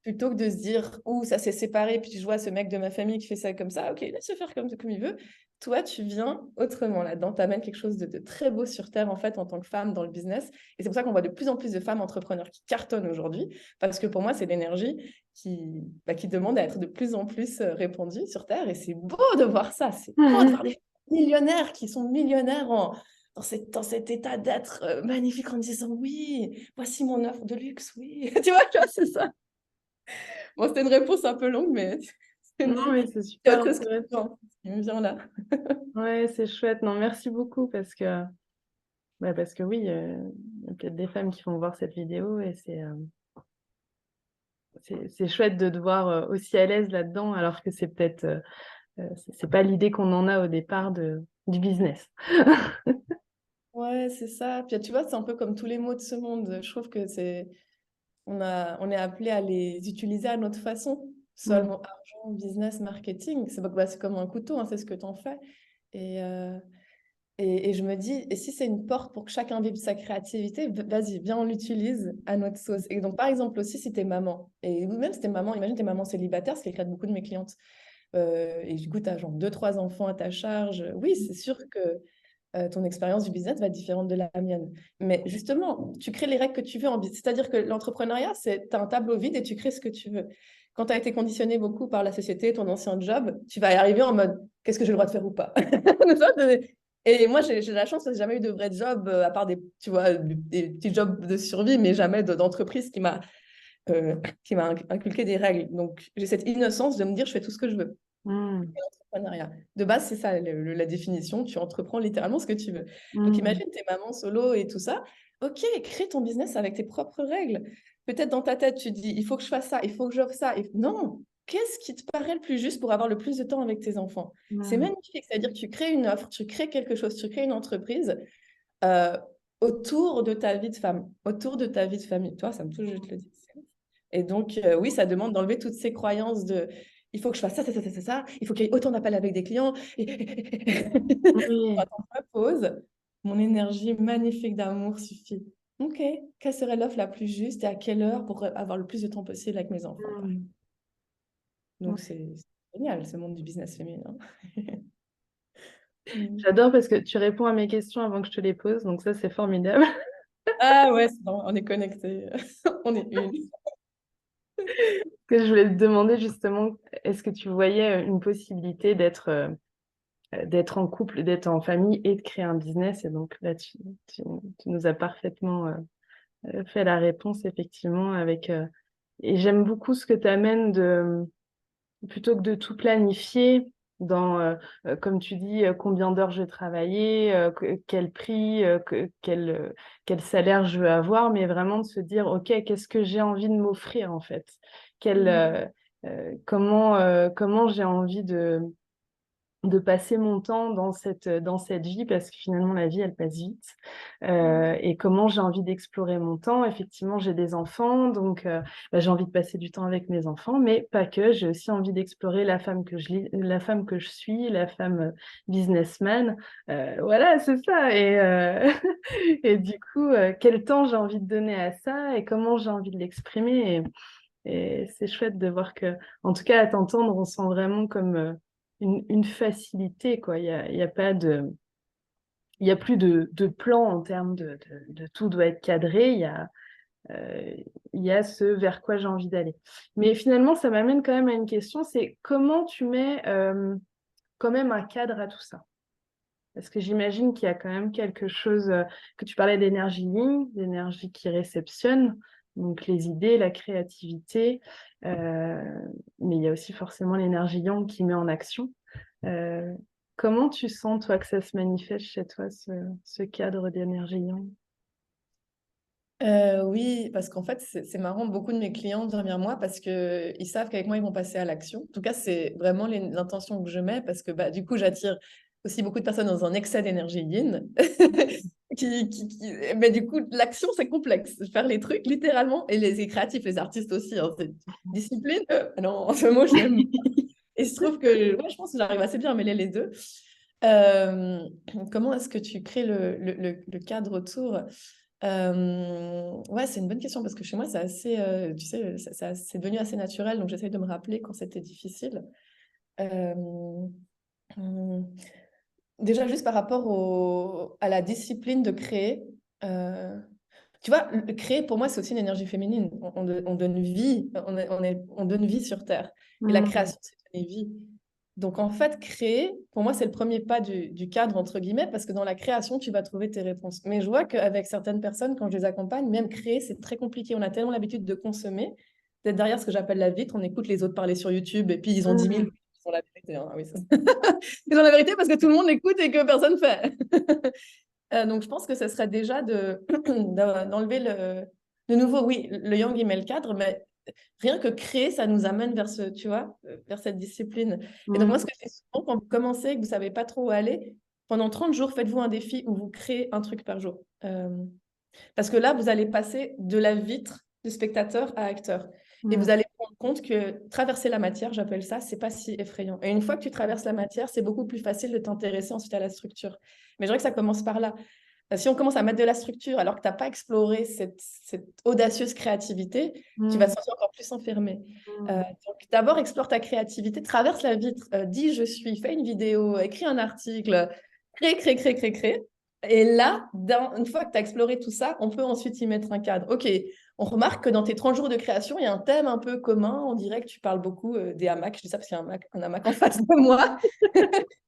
[SPEAKER 2] plutôt que de se dire, ouh, ça s'est séparé, puis je vois ce mec de ma famille qui fait ça comme ça, ok, laisse-le faire comme il veut. Toi, tu viens autrement là-dedans, tu amènes quelque chose de très beau sur Terre, en fait, en tant que femme dans le business. Et c'est pour ça qu'on voit de plus en plus de femmes entrepreneurs qui cartonnent aujourd'hui, parce que pour moi, c'est l'énergie qui demande à être de plus en plus répandue sur Terre. Et c'est beau de voir ça, c'est beau de voir des millionnaires qui sont millionnaires dans cet état d'être magnifique en disant oui, voici mon offre de luxe, oui. Tu vois, c'est ça. Bon, c'était une réponse un peu longue, mais c'est
[SPEAKER 1] Non, mais c'est
[SPEAKER 2] c'est
[SPEAKER 1] super
[SPEAKER 2] autre chose qui
[SPEAKER 1] intéressant.
[SPEAKER 2] me vient là.
[SPEAKER 1] Ouais, c'est chouette. Non, merci beaucoup parce que oui, il y a peut-être des femmes qui vont voir cette vidéo et c'est chouette de te voir aussi à l'aise là-dedans, alors que c'est peut-être c'est pas l'idée qu'on en a au départ du business.
[SPEAKER 2] Ouais, c'est ça. Puis tu vois, c'est un peu comme tous les mots de ce monde. Je trouve que on est appelé à les utiliser à notre façon.
[SPEAKER 1] Mm.
[SPEAKER 2] Seulement argent, business, marketing, c'est comme un couteau, hein, c'est ce que tu en fais. Et, euh, et je me dis, et si c'est une porte pour que chacun vive sa créativité, vas-y, viens, on l'utilise à notre sauce. Et donc, par exemple, aussi, si t'es maman, et même si t'es maman, imagine t'es maman célibataire, ce qui est le cas de beaucoup de mes clientes, et du coup, t'as genre deux, trois enfants à ta charge, oui, c'est sûr que ton expérience du business va être différente de la mienne. Mais justement, tu crées les règles que tu veux en business. C'est-à-dire que l'entrepreneuriat, c'est tu as un tableau vide et tu crées ce que tu veux. Quand tu as été conditionné beaucoup par la société, ton ancien job, tu vas y arriver en mode qu'est-ce que j'ai le droit de faire ou pas. Et moi, j'ai la chance, j'ai jamais eu de vrai job, à part tu vois, des petits jobs de survie, mais jamais d'entreprise qui m'a inculqué des règles. Donc, j'ai cette innocence de me dire je fais tout ce que je veux.
[SPEAKER 1] Mm.
[SPEAKER 2] L'entrepreneuriat. De base, c'est ça la définition. Tu entreprends littéralement ce que tu veux. Donc,
[SPEAKER 1] Mm.
[SPEAKER 2] imagine tes mamans solo et tout ça. Ok, crée ton business avec tes propres règles. Peut-être dans ta tête, tu dis, il faut que je fasse ça, il faut que j'offre ça. Non, qu'est-ce qui te paraît le plus juste pour avoir le plus de temps avec tes enfants? C'est
[SPEAKER 1] Mm.
[SPEAKER 2] magnifique. C'est-à-dire que tu crées une offre, tu crées quelque chose, tu crées une entreprise euh, autour de ta vie de femme, autour de ta vie de famille. Toi, ça me touche, je te le dis. Et donc, oui, ça demande d'enlever toutes ces croyances de il faut que je fasse ça, ça, ça, ça, ça, ça, il faut qu'il y ait autant d'appels avec des clients.
[SPEAKER 1] Oui.
[SPEAKER 2] Attends, ma pause. Mon énergie magnifique d'amour suffit. Ok, quelle serait l'offre la plus juste et à quelle heure pour avoir le plus de temps possible avec mes enfants, par exemple.
[SPEAKER 1] Mm.
[SPEAKER 2] Donc, c'est génial, ce monde du business féminin. Mm.
[SPEAKER 1] J'adore parce que tu réponds à mes questions avant que je te les pose, donc ça, c'est formidable.
[SPEAKER 2] Ah ouais, on est connectés. On est une.
[SPEAKER 1] Que je voulais te demander justement, est-ce que tu voyais une possibilité d'être en couple, d'être en famille et de créer un business? Et donc là, tu nous as parfaitement fait la réponse, effectivement, et j'aime beaucoup ce que tu amènes plutôt que de tout planifier comme tu dis, combien d'heures je vais travailler, quel prix, quel salaire je veux avoir, mais vraiment de se dire, OK, qu'est-ce que j'ai envie de m'offrir en fait? Comment j'ai envie de passer mon temps dans cette vie, parce que finalement, la vie, elle passe vite. Et comment j'ai envie d'explorer mon temps. Effectivement, j'ai des enfants, donc j'ai envie de passer du temps avec mes enfants, mais pas que. J'ai aussi envie d'explorer la femme que je suis, la femme businessman. Voilà, c'est ça. Et du coup, quel temps j'ai envie de donner à ça et comment j'ai envie de l'exprimer. Et c'est chouette de voir que, en tout cas, à t'entendre, on sent vraiment comme une facilité, quoi. Il y a pas il y a plus de plan en termes de tout doit être cadré. Euh, il y a ce vers quoi j'ai envie d'aller. Mais finalement, ça m'amène quand même à une question, c'est comment tu mets quand même un cadre à tout ça? Parce que j'imagine qu'il y a quand même quelque chose, que tu parlais d'énergie yin, d'énergie qui réceptionne, donc les idées, la créativité, euh, mais il y a aussi forcément l'énergie yang qui met en action. Euh, Comment tu sens, toi, que ça se manifeste chez toi, ce cadre d'énergie yang?
[SPEAKER 2] Oui, parce qu'en fait, c'est marrant, beaucoup de mes clients viennent vers moi parce qu'ils savent qu'avec moi, ils vont passer à l'action. En tout cas, c'est vraiment l'intention que je mets parce que bah, du coup, j'attire aussi beaucoup de personnes dans un excès d'énergie yin. Mais du coup, l'action, c'est complexe. Faire les trucs, littéralement, et les créatifs, les artistes aussi. Hein, c'est discipline. Non, ce mot, je l'aime. Et il se trouve que ouais, je pense que j'arrive assez bien à mêler les deux. Euh, Comment est-ce que tu crées le cadre autour? Ouais, c'est une bonne question parce que chez moi, c'est assez, tu sais, c'est devenu assez naturel, donc j'essaye de me rappeler quand c'était difficile. Euh, hum, Déjà, juste par rapport à la discipline de créer, euh, tu vois, créer, pour moi, c'est aussi une énergie féminine. On donne vie, on donne vie sur Terre. Et la
[SPEAKER 1] Hmm.
[SPEAKER 2] création, c'est donner vie. Donc, en fait, créer, pour moi, c'est le premier pas du cadre, entre guillemets, parce que dans la création, tu vas trouver tes réponses. Mais je vois qu'avec certaines personnes, quand je les accompagne, même créer, c'est très compliqué. On a tellement l'habitude de consommer, d'être derrière ce que j'appelle la vitre. On écoute les autres parler sur YouTube, et puis ils ont 10 000.
[SPEAKER 1] Hmm.
[SPEAKER 2] Ils ont la vérité. Hein. Ah oui, ça. Ils ont la vérité parce que tout le monde écoute et que personne fait. Donc, je pense que ce serait déjà d'enlever de nouveau, oui, le yang, il met le cadre, mais rien que créer, ça nous amène vers tu vois, vers cette discipline. Et donc, moi, ce
[SPEAKER 1] Hmm.
[SPEAKER 2] que je fais souvent, quand vous commencez et que vous ne savez pas trop où aller, pendant 30 jours, faites-vous un défi où vous créez un truc par jour. Parce que là, vous allez passer de la vitre de spectateur à acteur. Et
[SPEAKER 1] Hmm.
[SPEAKER 2] vous allez vous rendre compte que traverser la matière, j'appelle ça, c'est pas si effrayant. Et une fois que tu traverses la matière, c'est beaucoup plus facile de t'intéresser ensuite à la structure. Mais je dirais que ça commence par là. Si on commence à mettre de la structure alors que tu n'as pas exploré cette audacieuse créativité, tu vas
[SPEAKER 1] Hmm.
[SPEAKER 2] te sentir encore plus enfermé.
[SPEAKER 1] Hmm.
[SPEAKER 2] Donc d'abord, explore ta créativité, traverse la vitre, dis je suis, fais une vidéo, écris un article, crée, crée, crée, crée, crée. Et là, une fois que tu as exploré tout ça, on peut ensuite y mettre un cadre. Ok, on remarque que dans tes 30 jours de création, il y a un thème un peu commun. On dirait que tu parles beaucoup des hamacs. Je dis ça parce qu'il y a un hamac en face de moi.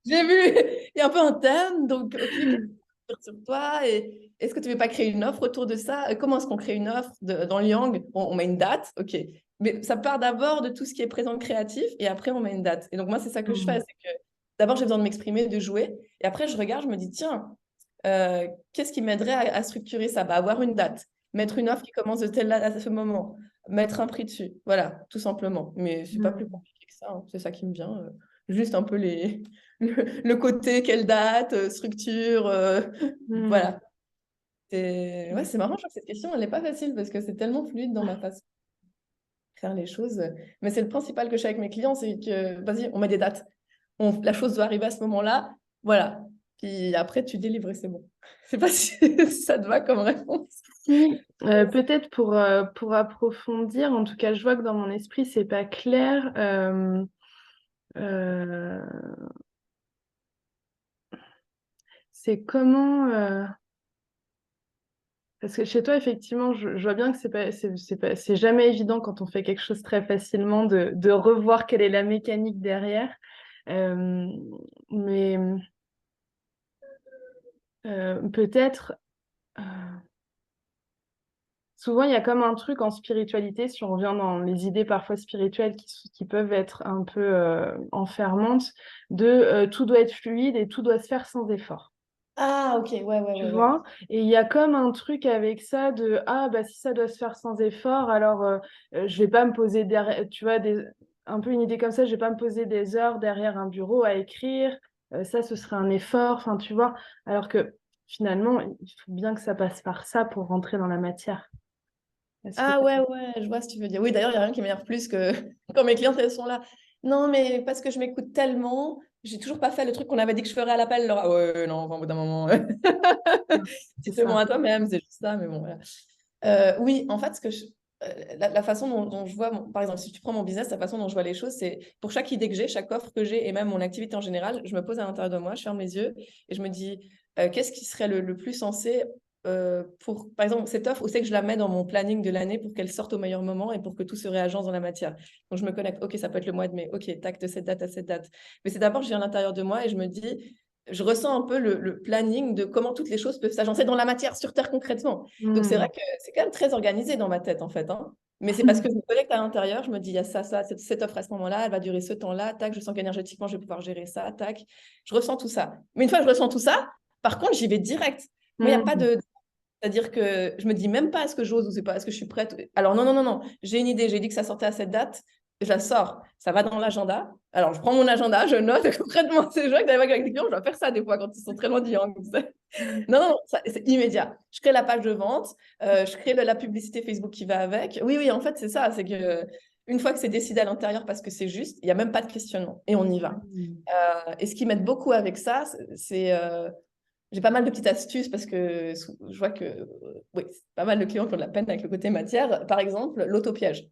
[SPEAKER 2] J'ai vu, il y a un peu un thème. Donc, ok, sur toi et est-ce que tu ne veux pas créer une offre autour de ça? Comment est-ce qu'on crée une offre dans le Yang? On met une date, ok. Mais ça part d'abord de tout ce qui est présent créatif et après on met une date. Et donc moi, c'est ça que je fais,
[SPEAKER 1] Hmm.
[SPEAKER 2] c'est que d'abord j'ai besoin de m'exprimer, de jouer et après je regarde, je me dis, tiens, qu'est-ce qui m'aiderait à structurer ça? Bah, avoir une date, mettre une offre qui commence de telle date à ce moment, mettre un prix dessus. Voilà, tout simplement. Mais c'est pas plus
[SPEAKER 1] Hmm.
[SPEAKER 2] compliqué que ça, hein. C'est ça qui me vient. Juste un peu le côté, quelle date, structure,
[SPEAKER 1] Hmm.
[SPEAKER 2] voilà. Ouais, c'est marrant, je trouve que cette question, elle n'est pas facile parce que c'est tellement fluide dans ma façon de faire les choses. Mais c'est le principal que je fais avec mes clients, c'est que, vas-y, on met des dates. La chose doit arriver à ce moment-là. Voilà. Puis après, tu délivres et c'est bon. Je sais pas si ça te va comme réponse.
[SPEAKER 1] Si, peut-être pour approfondir, en tout cas, je vois que dans mon esprit, c'est pas clair. Euh, c'est comment. Parce que chez toi, effectivement, je vois bien que c'est jamais évident quand on fait quelque chose très facilement de revoir quelle est la mécanique derrière. Euh, mais peut-être, euh, souvent, il y a comme un truc en spiritualité, si on revient dans les idées parfois spirituelles qui peuvent être un peu enfermantes, de tout doit être fluide et tout doit se faire sans effort.
[SPEAKER 2] Ah, ok, ouais, ouais,
[SPEAKER 1] Tu
[SPEAKER 2] ouais, ouais.
[SPEAKER 1] vois? Et il y a comme un truc avec ça de ah bah si ça doit se faire sans effort, alors je vais pas me poser derrière, tu vois, un peu une idée comme ça, je vais pas me poser des heures derrière un bureau à écrire, ça ce serait un effort, enfin tu vois, alors que finalement il faut bien que ça passe par ça pour rentrer dans la matière. Est-ce que
[SPEAKER 2] Ah ouais, ouais, je vois ce que tu veux dire. Oui, d'ailleurs, il n'y a rien qui m'énerve plus que quand mes clientes, elles sont là. Non, mais parce que je m'écoute tellement, j'ai toujours pas fait le truc qu'on avait dit que je ferais à l'appel. Laura. Ouais, non, enfin, au bout d'un moment,
[SPEAKER 1] c'est
[SPEAKER 2] tu te mens
[SPEAKER 1] ça?
[SPEAKER 2] à toi-même, c'est juste ça, mais bon, voilà. Oui, en fait, la façon dont je vois, par exemple, si tu prends mon business, la façon dont je vois les choses, c'est pour chaque idée que j'ai, chaque offre que j'ai et même mon activité en général, je me pose à l'intérieur de moi, je ferme les yeux et je me dis qu'est-ce qui serait le plus sensé pour, par exemple, cette offre, où c'est que je la mets dans mon planning de l'année pour qu'elle sorte au meilleur moment et pour que tout se réagence dans la matière. Donc, je me connecte, ok, ça peut être le mois de mai, ok, tac, de cette date à cette date. Mais c'est d'abord, je viens à l'intérieur de moi et je me dis, je ressens un peu le planning de comment toutes les choses peuvent s'agencer dans la matière, sur Terre concrètement. Donc, c'est vrai
[SPEAKER 1] Hmm.
[SPEAKER 2] que c'est quand même très organisé dans ma tête, en fait, hein. Mais c'est parce que je me connecte à l'intérieur, je me dis, il y a ça, cette offre à ce moment-là, elle va durer ce temps-là, tac, je sens qu'énergétiquement, je vais pouvoir gérer ça, tac. Je ressens tout ça. Mais une fois que je ressens tout ça, par contre, j'y vais direct. Moi, il n'y a pas
[SPEAKER 1] Hmm.
[SPEAKER 2] de... C'est-à-dire que je me dis même pas est-ce que j'ose ou c'est pas, est-ce que je suis prête. Alors, non, non, non, non, j'ai une idée, j'ai dit que ça sortait à cette date, je la sors, ça va dans l'agenda. Alors, je prends mon agenda, je note concrètement, c'est vrai que d'ailleurs avec des clients, je dois faire ça des fois quand ils sont très loin du yang. Non, non, non, c'est immédiat. Je crée la page de vente, je crée la publicité Facebook qui va avec. Oui, oui, en fait, c'est ça. C'est que une fois que c'est décidé à l'intérieur parce que c'est juste, il n'y a même pas de questionnement et on y va.
[SPEAKER 1] Hmm.
[SPEAKER 2] Et ce qui m'aide beaucoup avec ça, j'ai pas mal de petites astuces parce que je vois que oui, c'est pas mal de clients qui ont de la peine avec le côté matière. Par exemple, l'auto-piège.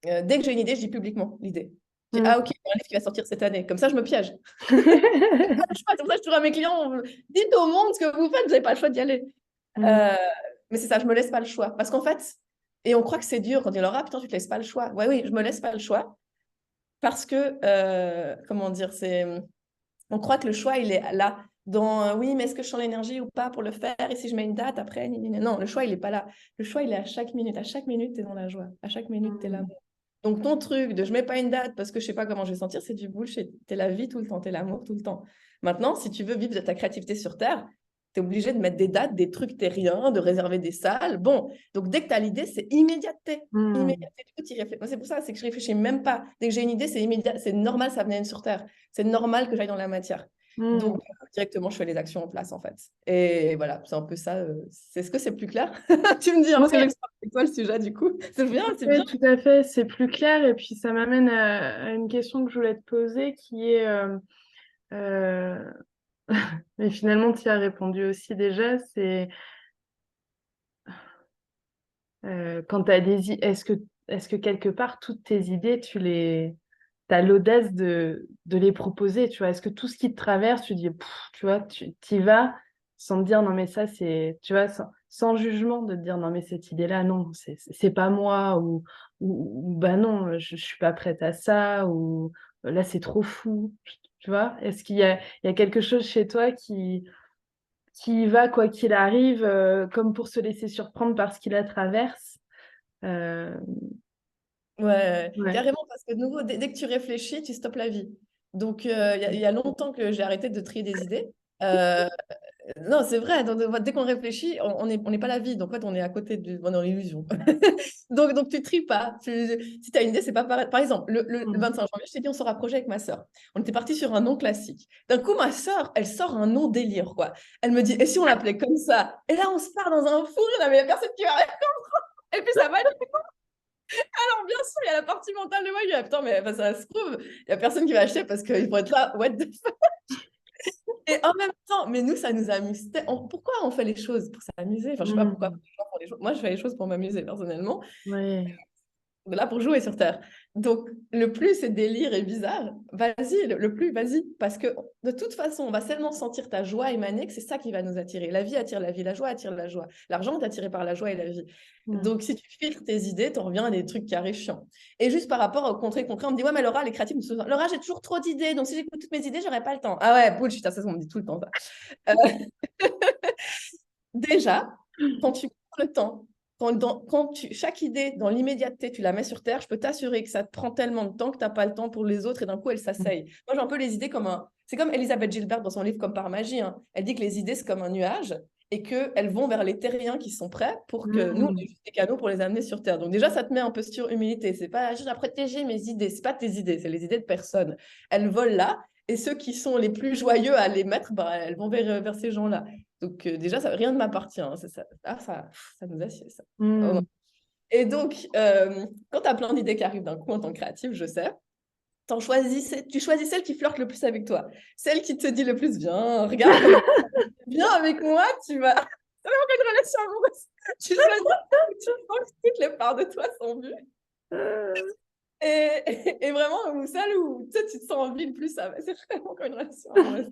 [SPEAKER 2] Dès que j'ai une idée, je dis publiquement l'idée. Je dis,
[SPEAKER 1] Hmm.
[SPEAKER 2] ah ok, il y a un livre qui va sortir cette année. Comme ça, je me piège. Je sais pas, comme ça, je dis à mes clients, dites au monde ce que vous faites, vous n'avez pas le choix d'y aller.
[SPEAKER 1] Hmm.
[SPEAKER 2] Euh, mais c'est ça, je me laisse pas le choix. Parce qu'en fait, et on croit que c'est dur quand on dit alors, ah putain, tu te laisses pas le choix. Ouais, oui, je me laisse pas le choix parce que, comment dire, on croit que le choix, il est là. Dans oui, mais est-ce que je sens l'énergie ou pas pour le faire? Et si je mets une date après, non, le choix, il est pas là. Le choix, il est à chaque minute. À chaque minute, tu es dans la joie. À chaque minute, tu es là.
[SPEAKER 1] Hmm.
[SPEAKER 2] Donc, ton truc de je mets pas une date parce que je sais pas comment je vais sentir, c'est du bullshit. Tu es la vie tout le temps, tu es l'amour tout le temps. Maintenant, si tu veux vivre de ta créativité sur Terre, tu es obligé de mettre des dates, des trucs terriens, de réserver des salles. Bon, donc dès que tu as l'idée, c'est immédiateté.
[SPEAKER 1] Hmm.
[SPEAKER 2] Immédiateté. Du coup, c'est pour ça, c'est que je réfléchis même pas. Dès que j'ai une idée, c'est immédiat. C'est normal, ça venait sur Terre. C'est normal que j'aille dans la matière.
[SPEAKER 1] Hmm.
[SPEAKER 2] Donc, directement, je fais les actions en place, en fait. Et voilà, c'est un peu ça. C'est ce que c'est plus clair? Tu me dis, hein, parce que
[SPEAKER 1] Ouais,
[SPEAKER 2] j'explore avec toi le sujet, du coup. C'est bien, c'est
[SPEAKER 1] ouais,
[SPEAKER 2] bien.
[SPEAKER 1] tout à fait, c'est plus clair. Et puis ça m'amène à une question que je voulais te poser qui est, euh, mais finalement tu y as répondu aussi déjà, c'est quand tu as est-ce que quelque part toutes tes idées, t'as l'audace de les proposer, tu vois, est-ce que tout ce qui te traverse, tu dis, pff, tu vois, tu y vas sans te dire, non mais ça c'est, tu vois, sans jugement de te dire, non mais cette idée-là, non, c'est pas moi, ou bah non, je suis pas prête à ça, ou là c'est trop fou, tu vois, est-ce qu'il y a quelque chose chez toi qui y va quoi qu'il arrive, comme pour se laisser surprendre par ce qui la traverse? Euh,
[SPEAKER 2] Ouais,
[SPEAKER 1] ouais.
[SPEAKER 2] carrément, parce que de nouveau, dès que tu réfléchis, tu stoppes la vie. Donc, il y a longtemps que j'ai arrêté de trier des idées. Euh, non, c'est vrai. Dès qu'on réfléchit, on n'est pas la vie. Donc, en fait, on est à côté dans l'illusion. Donc, tu tries pas. Si tu as une idée, c'est pas pareil. Par exemple, le
[SPEAKER 1] Mm.
[SPEAKER 2] 25 janvier, je t'ai dit, on sort un projet avec ma sœur. On était parti sur un nom classique. D'un coup, ma sœur, elle sort un nom délire, quoi. Elle me dit, et si on l'appelait comme ça? Et là, on se part dans un fou rire, mais il n'y a personne qui va répondre. Et puis, ça va être alors, bien sûr, il y a la partie mentale de moi qui va, putain, mais enfin, ça se trouve, il n'y a personne qui va acheter parce qu'ils vont être là, what the fuck. Et en même temps, mais nous, ça nous amuse. Pourquoi on fait les choses? Pour s'amuser. Enfin, je sais pas pourquoi
[SPEAKER 1] Mm.
[SPEAKER 2] les gens font les choses. Moi, je fais les choses pour m'amuser, personnellement.
[SPEAKER 1] Ouais.
[SPEAKER 2] On est là pour jouer sur Terre. Donc, le plus c'est délire et bizarre, vas-y, le plus, vas-y. Parce que de toute façon, on va seulement sentir ta joie émaner, que c'est ça qui va nous attirer. La vie attire la vie, la joie attire la joie. L'argent est attiré par la joie et la vie.
[SPEAKER 1] Mm.
[SPEAKER 2] Donc, si tu filtres tes idées, tu reviens à des trucs qui arrivent chiants. Et juste par rapport au contraire, on me dit, ouais, mais Laura, les créatifs, Laura, j'ai toujours trop d'idées, donc si j'écoute toutes mes idées, j'aurais pas le temps. Ah ouais, bullshit, ça, on me dit tout le temps ça. Déjà, quand tu prends le temps, chaque idée, dans l'immédiateté, tu la mets sur Terre, je peux t'assurer que ça te prend tellement de temps que tu n'as pas le temps pour les autres et d'un coup, elles s'asseyent. Moi, j'ai un peu les idées comme un... C'est comme Elisabeth Gilbert dans son livre Comme par magie. Hein. Elle dit que les idées, c'est comme un nuage et qu'elles vont vers les terriens qui sont prêts pour que nous, on ait juste des canaux pour les amener sur Terre. Donc déjà, ça te met en posture humilité. C'est pas juste à protéger mes idées. C'est pas tes idées, c'est les idées de personne. Elles volent là et ceux qui sont les plus joyeux à les mettre, bah, elles vont vers ces gens-là. Donc déjà, ça, rien ne m'appartient. Hein, ça nous assied, ça.
[SPEAKER 1] Mm.
[SPEAKER 2] Et donc, quand tu as plein d'idées qui arrivent d'un coup en tant que créatif, je sais, tu choisis celle qui flirte le plus avec toi. Celle qui te dit le plus, viens, regarde, viens avec moi, tu vas... C'est vraiment une relation amoureuse. Tu choisis, tu sens que toutes les parts de toi sont vues. Et vraiment, celle où tu te sens en vie le plus, c'est vraiment comme une relation amoureuse.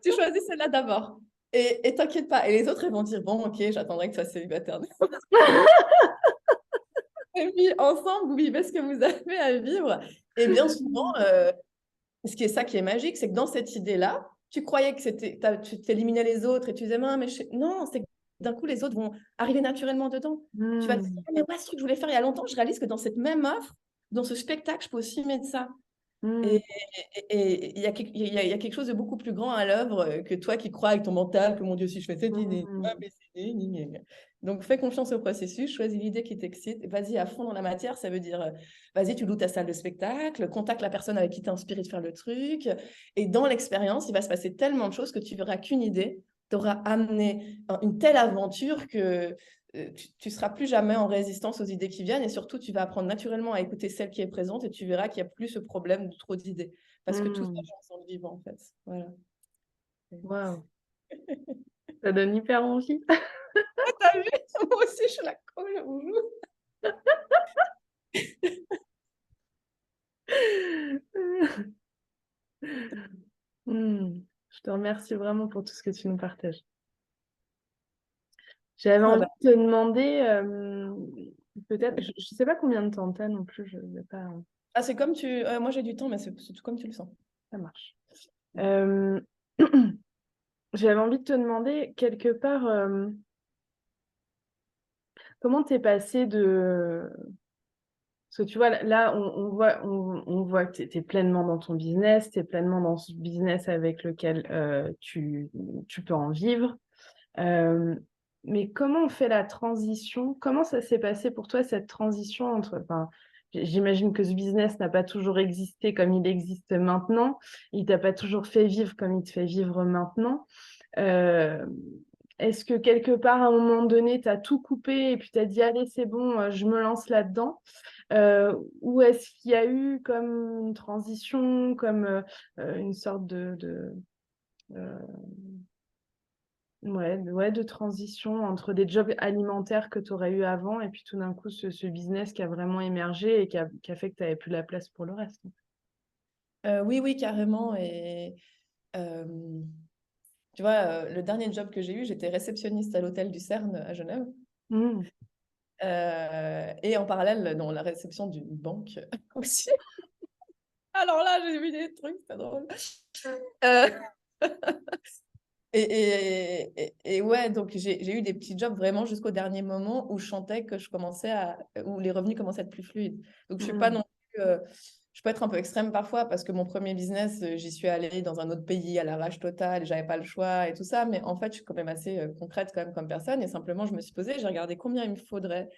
[SPEAKER 2] Tu choisis celle-là d'abord. Et t'inquiète pas. Et les autres, ils vont dire, bon, ok, j'attendrai que tu sois célibataire. Et puis, ensemble, vous vivez ce que vous avez à vivre. Et bien souvent, ce qui est ça qui est magique, c'est que dans cette idée-là, tu croyais que tu t'éliminais les autres et tu disais, non, non, c'est que d'un coup, les autres vont arriver naturellement dedans. Tu vas te dire, mais ouais, ce truc que je voulais faire il y a longtemps, je réalise que dans cette même offre, dans ce spectacle, je peux aussi mettre ça. Et il y a quelque chose de beaucoup plus grand à l'œuvre que toi qui crois avec ton mental que mon Dieu, si je fais cette idée, donc fais confiance au processus, choisis l'idée qui t'excite, vas-y à fond dans la matière, ça veut dire vas-y, tu loues ta salle de spectacle, contacte la personne avec qui t'es inspiré de faire le truc, et dans l'expérience, il va se passer tellement de choses que tu verras qu'une idée t'aura amené une telle aventure que tu ne seras plus jamais en résistance aux idées qui viennent et surtout, tu vas apprendre naturellement à écouter celle qui est présente et tu verras qu'il n'y a plus ce problème de trop d'idées parce que tout ça change dans le vivant, en fait. Voilà.
[SPEAKER 1] Waouh, ça donne hyper envie.
[SPEAKER 2] T'as vu? Moi aussi, je suis la colle, bonjour.
[SPEAKER 1] Je te remercie vraiment pour tout ce que tu nous partages. J'avais
[SPEAKER 2] Ah
[SPEAKER 1] envie
[SPEAKER 2] bah.
[SPEAKER 1] de te demander, peut-être, je ne sais pas combien de temps t'as non plus, je ne vais pas.
[SPEAKER 2] Ah, c'est comme tu. Moi, j'ai du temps, mais c'est tout comme tu le sens.
[SPEAKER 1] Ça marche. J'avais envie de te demander, quelque part, comment t'es passé de... Parce que tu vois, là, on voit que tu es pleinement dans ton business, tu es pleinement dans ce business avec lequel tu peux en vivre. Mais comment on fait la transition? Comment ça s'est passé pour toi, cette transition entre... Enfin, j'imagine que ce business n'a pas toujours existé comme il existe maintenant. Il t'a pas toujours fait vivre comme il te fait vivre maintenant. Euh, Est-ce que quelque part, à un moment donné, tu as tout coupé et puis tu as dit, allez, c'est bon, je me lance là-dedans? Ou est-ce qu'il y a eu comme une transition, comme une sorte euh, de transition entre des jobs alimentaires que tu aurais eu avant et puis tout d'un coup, ce business qui a vraiment émergé et qui a fait que tu n'avais plus la place pour le reste?
[SPEAKER 2] Oui, oui, carrément. Et tu vois, le dernier job que j'ai eu, j'étais réceptionniste à l'hôtel du CERN à Genève. Et en parallèle, dans la réception d'une banque aussi. Alors là, j'ai vu des trucs, c'est drôle. Euh, et ouais, donc j'ai eu des petits jobs vraiment jusqu'au dernier moment où je sentais que où les revenus commençaient à être plus fluides. Donc je suis pas non plus, je peux être un peu extrême parfois parce que mon premier business, j'y suis allée dans un autre pays à l'arrache totale et j'avais pas le choix et tout ça. Mais en fait, je suis quand même assez concrète quand même comme personne et simplement je me suis posée, j'ai regardé combien il me faudrait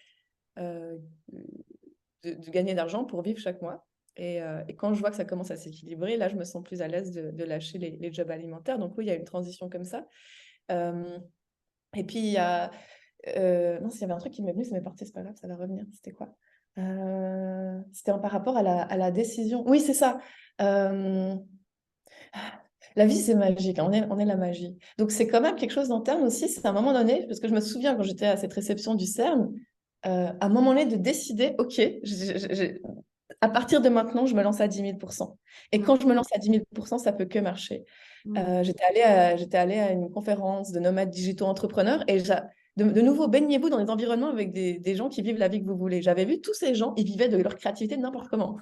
[SPEAKER 2] euh, de gagner d'argent pour vivre chaque mois. Et quand je vois que ça commence à s'équilibrer, là, je me sens plus à l'aise de lâcher les jobs alimentaires. Donc oui, il y a une transition comme ça. Et puis, il y a... non, s'il y avait un truc qui m'est venu, ça m'est parti, c'est pas grave, ça va revenir. C'était quoi? C'était par rapport à la décision. Oui, c'est ça. La vie, c'est magique, hein. On est la magie. Donc, c'est quand même quelque chose d'interne aussi. C'est à un moment donné, parce que je me souviens quand j'étais à cette réception du CERN, à un moment donné de décider, OK, à partir de maintenant, je me lance à 10 000%. Et
[SPEAKER 1] Mm,
[SPEAKER 2] quand je me lance à 10 000%, ça peut que marcher.
[SPEAKER 1] mm,
[SPEAKER 2] J'étais allée à une conférence de nomades digitaux entrepreneurs et de nouveau, baignez-vous dans des environnements avec des gens qui vivent la vie que vous voulez. J'avais vu tous ces gens, ils vivaient de leur créativité n'importe comment.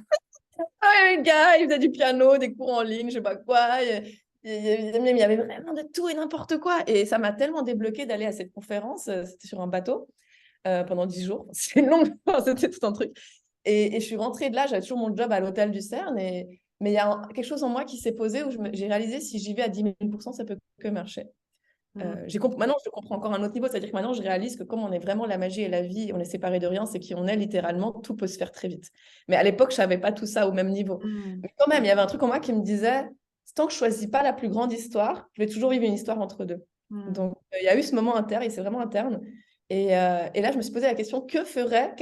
[SPEAKER 2] Ah, les gars, ils faisaient du piano, des cours en ligne, je sais pas quoi. Il y avait vraiment de tout et n'importe quoi. Et ça m'a tellement débloqué d'aller à cette conférence. C'était sur un bateau pendant 10 jours. C'est long, c'était tout un truc. Et je suis rentrée de là, j'avais toujours mon job à l'hôtel du CERN. Mais il y a quelque chose en moi qui s'est posé où j'ai réalisé si j'y vais à 10 000%, ça peut que marcher.
[SPEAKER 1] mm,
[SPEAKER 2] Maintenant, je le comprends encore à un autre niveau. C'est-à-dire que maintenant, je réalise que comme on est vraiment la magie et la vie, on est séparés de rien, c'est qui on est littéralement, tout peut se faire très vite. Mais à l'époque, je savais pas tout ça au même niveau.
[SPEAKER 1] mm,
[SPEAKER 2] Mais quand même, il y avait un truc en moi qui me disait, tant que je choisis pas la plus grande histoire, je vais toujours vivre une histoire entre deux.
[SPEAKER 1] mm,
[SPEAKER 2] Donc, il y a eu ce moment interne, et c'est vraiment interne. Et là, je me suis posé la question, quelles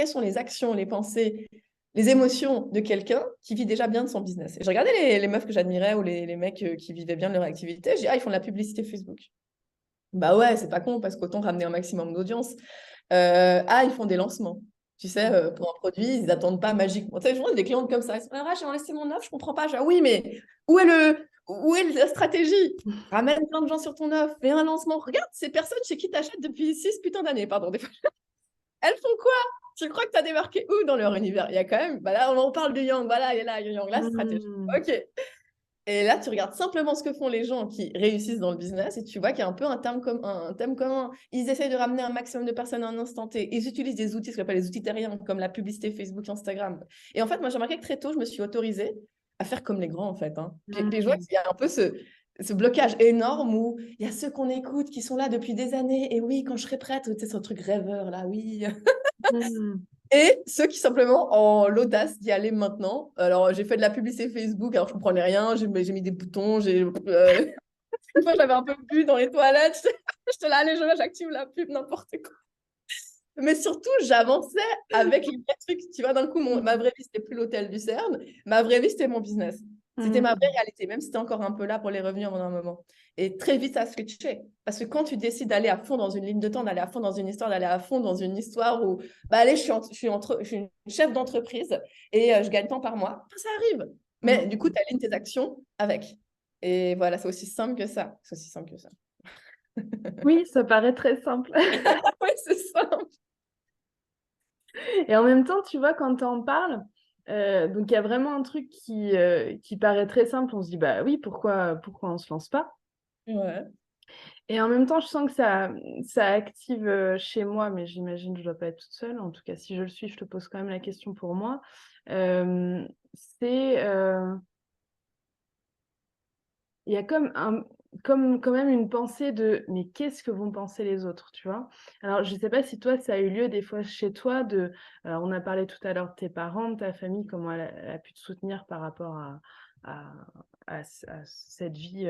[SPEAKER 2] sont les actions, les pensées, les émotions de quelqu'un qui vit déjà bien de son business? Et je regardais les meufs que j'admirais ou les mecs qui vivaient bien de leur activité. Je dis, ah, ils font de la publicité Facebook. Bah ouais, c'est pas con parce qu'autant ramener un maximum d'audience. Ils font des lancements. Tu sais,
[SPEAKER 1] mm,
[SPEAKER 2] pour un produit, ils n'attendent pas magiquement. Tu sais, je vois des clientes comme ça. Ils sont là, j'ai laissé mon offre, je comprends pas. Je dis, ah oui, mais où est la stratégie? Ramène plein de gens sur ton offre, fais un lancement. Regarde ces personnes chez qui tu achètes depuis 6 putains d'années, pardon. Des fois. Elles font quoi? Tu crois que tu as démarqué où dans leur univers? Il y a quand même, bah là, on en parle de Yang, voilà, il est là, Yang, la stratégie.
[SPEAKER 1] mm,
[SPEAKER 2] Ok. Et là, tu regardes simplement ce que font les gens qui réussissent dans le business et tu vois qu'il y a un peu un thème commun. Ils essayent de ramener un maximum de personnes à un instant T. Ils utilisent des outils, ce qu'on appelle les outils terriens, comme la publicité Facebook, Instagram. Et en fait, moi, j'ai remarqué que très tôt, je me suis autorisée à faire comme les grands, en fait. Hein. Puis je vois
[SPEAKER 1] mm,
[SPEAKER 2] qu'il y a un peu ce blocage énorme où il y a ceux qu'on écoute qui sont là depuis des années. Et oui, quand je serai prête, tu sais, ce truc rêveur, là, oui.
[SPEAKER 1] mm.
[SPEAKER 2] Et ceux qui simplement ont l'audace d'y aller maintenant. Alors, j'ai fait de la publicité Facebook, alors je comprenais rien, j'ai mis des boutons, une fois, j'avais un peu bu dans les toilettes, j'étais là, allez, j'active la pub, n'importe quoi. Mais surtout, j'avançais avec les vrais trucs. Tu vois, d'un coup, ma vraie vie, c'était plus l'hôtel du CERN. Ma vraie vie, c'était mon business. C'était ma vraie
[SPEAKER 1] Mm.
[SPEAKER 2] réalité, même si c'était encore un peu là pour les revenus pendant un moment. Et très vite, ça a switché. Parce que quand tu décides d'aller à fond dans une ligne de temps, d'aller à fond dans une histoire, d'aller à fond dans une histoire où, bah, allez, je suis une chef d'entreprise et je gagne tant par mois, ça arrive. Mais du coup,
[SPEAKER 1] Mm.
[SPEAKER 2] tu alignes tes actions avec. Et voilà, c'est aussi simple que ça. C'est aussi simple que ça.
[SPEAKER 1] Oui, ça paraît très simple.
[SPEAKER 2] Oui, c'est simple.
[SPEAKER 1] Et en même temps, tu vois, quand tu en parles, donc il y a vraiment un truc qui paraît très simple. On se dit, bah oui, pourquoi on se lance pas?
[SPEAKER 2] Ouais.
[SPEAKER 1] Et en même temps, je sens que ça active chez moi, mais j'imagine que je ne dois pas être toute seule. En tout cas, si je le suis, je te pose quand même la question pour moi. Euh, c'est il y a comme quand même une pensée de mais qu'est-ce que vont penser les autres, tu vois? Alors, je ne sais pas si toi, ça a eu lieu des fois chez toi alors, on a parlé tout à l'heure de tes parents, de ta famille, comment elle a pu te soutenir par rapport à, à cette vie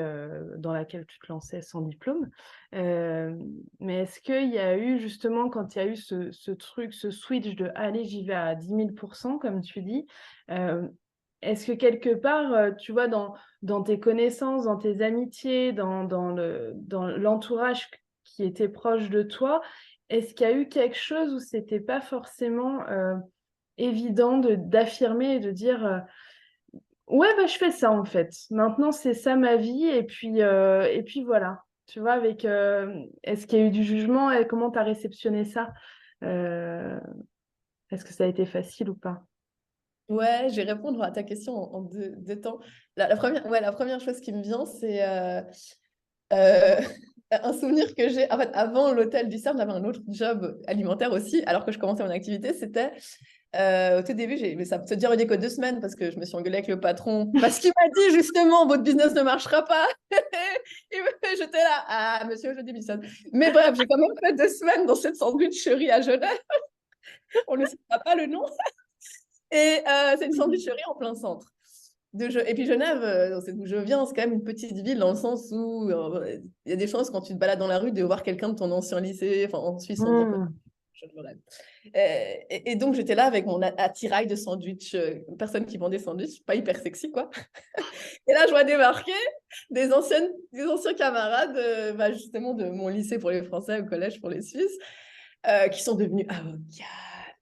[SPEAKER 1] dans laquelle tu te lançais sans diplôme. Euh, mais est-ce qu'il y a eu justement, quand il y a eu ce truc, ce switch de allez, j'y vais à 10 000%, comme tu dis, euh, est-ce que quelque part, tu vois, dans tes connaissances, dans tes amitiés, dans l'entourage qui était proche de toi, est-ce qu'il y a eu quelque chose où c'était pas forcément évident d'affirmer et de dire ouais, bah, je fais ça en fait. Maintenant, c'est ça ma vie et puis voilà. Tu vois, avec est-ce qu'il y a eu du jugement et comment tu as réceptionné ça? Euh, Est-ce que ça a été facile ou pas?
[SPEAKER 2] Ouais, je vais répondre à ta question en deux temps. La première chose qui me vient, c'est euh, un souvenir que j'ai. En fait, avant l'hôtel du CERN, j'avais un autre job alimentaire aussi, alors que je commençais mon activité. C'était au tout début, mais ça se dire que 2 semaines parce que je me suis engueulée avec le patron parce qu'il m'a dit justement votre business ne marchera pas. Et j'étais là, ah monsieur, je démissionne. Mais bref, j'ai quand même fait 2 semaines dans cette sandwicherie à Genève. On ne citera pas le nom. Et c'est une sandwicherie en plein centre. Et puis Genève, c'est d'où je viens, c'est quand même une petite ville dans le sens où il y a des chances quand tu te balades dans la rue de voir quelqu'un de ton ancien lycée. Enfin, en Suisse, on dit un peu.
[SPEAKER 1] Hmm.
[SPEAKER 2] Je le rêve. Et donc, j'étais là avec mon attirail de sandwich, personne qui vendait sandwich, pas hyper sexy, quoi. Et là, je vois débarquer des anciens camarades, justement, de mon lycée pour les Français, au collège pour les Suisses, qui sont devenus avocats,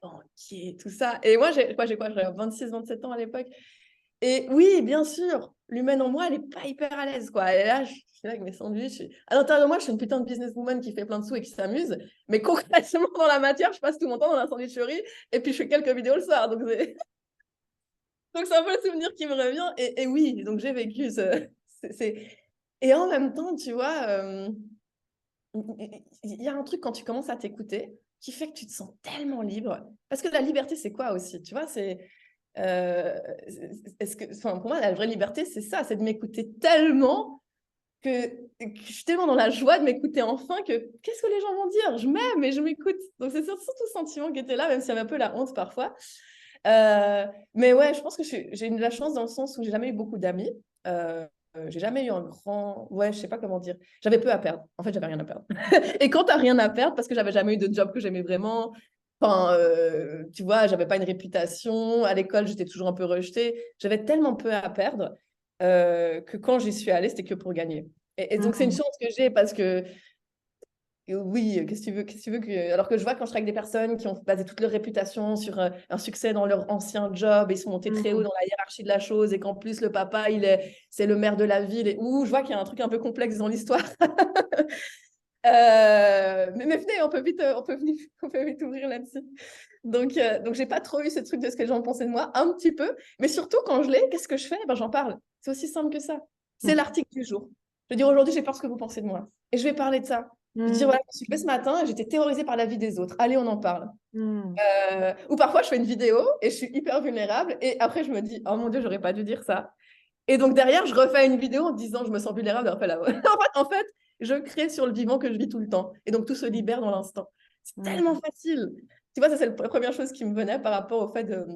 [SPEAKER 2] banquier, tout ça. Et moi, j'ai quoi? J'avais 26, 27 ans à l'époque. Et oui, bien sûr, l'humaine en moi, elle n'est pas hyper à l'aise, quoi. Et là, je suis là avec mes sandwichs. À l'intérieur de moi, je suis une putain de businesswoman qui fait plein de sous et qui s'amuse. Mais concrètement, dans la matière, je passe tout mon temps dans la sandwicherie et puis je fais quelques vidéos le soir. Donc, donc c'est un peu le souvenir qui me revient. Et oui, donc j'ai vécu ce... Et en même temps, tu vois, il y a un truc quand tu commences à t'écouter qui fait que tu te sens tellement libre. Parce que la liberté, c'est quoi aussi? Tu vois, enfin, pour moi, la vraie liberté, c'est ça, c'est de m'écouter tellement que je suis tellement dans la joie de m'écouter enfin que qu'est-ce que les gens vont dire? Je m'aime et je m'écoute. Donc, c'est surtout ce sentiment qui était là, même s'il y avait un peu la honte parfois. Mais ouais, je pense que j'ai eu de la chance dans le sens où j'ai jamais eu beaucoup d'amis. J'ai jamais eu un grand... Ouais, je sais pas comment dire. J'avais peu à perdre. En fait, j'avais rien à perdre. Et quand t'as rien à perdre, parce que j'avais jamais eu de job que j'aimais vraiment, enfin, tu vois, j'avais pas une réputation. À l'école, j'étais toujours un peu rejetée. J'avais tellement peu à perdre que quand j'y suis allée, c'était que pour gagner. Et donc, c'est une chance que j'ai parce que oui, qu'est-ce que tu veux que... Alors que je vois quand je travaille avec des personnes qui ont basé toute leur réputation sur un succès dans leur ancien job et ils sont montés très haut dans la hiérarchie de la chose et qu'en plus le papa, c'est le maire de la ville et où je vois qu'il y a un truc un peu complexe dans l'histoire. Mais venez, on peut vite ouvrir là-dessus. Donc j'ai pas trop eu ce truc de ce que les gens pensaient de moi, un petit peu, mais surtout quand je l'ai, qu'est-ce que je fais? Ben, j'en parle. C'est aussi simple que ça. C'est l'article du jour. Je vais dire aujourd'hui, j'ai peur de ce que vous pensez de moi. Et je vais parler de ça. Je vais dire, voilà, je me suis levée ce matin et j'étais terrorisée par la vie des autres. Allez, on en parle. Ou parfois, je fais une vidéo et je suis hyper vulnérable. Et après, je me dis, oh mon Dieu, j'aurais pas dû dire ça. Et donc, derrière, je refais une vidéo en disant, je me sens vulnérable. Et après, là, en fait, je crée sur le vivant que je vis tout le temps. Et donc, tout se libère dans l'instant. C'est tellement facile. Tu vois, ça, c'est la première chose qui me venait par rapport au fait de...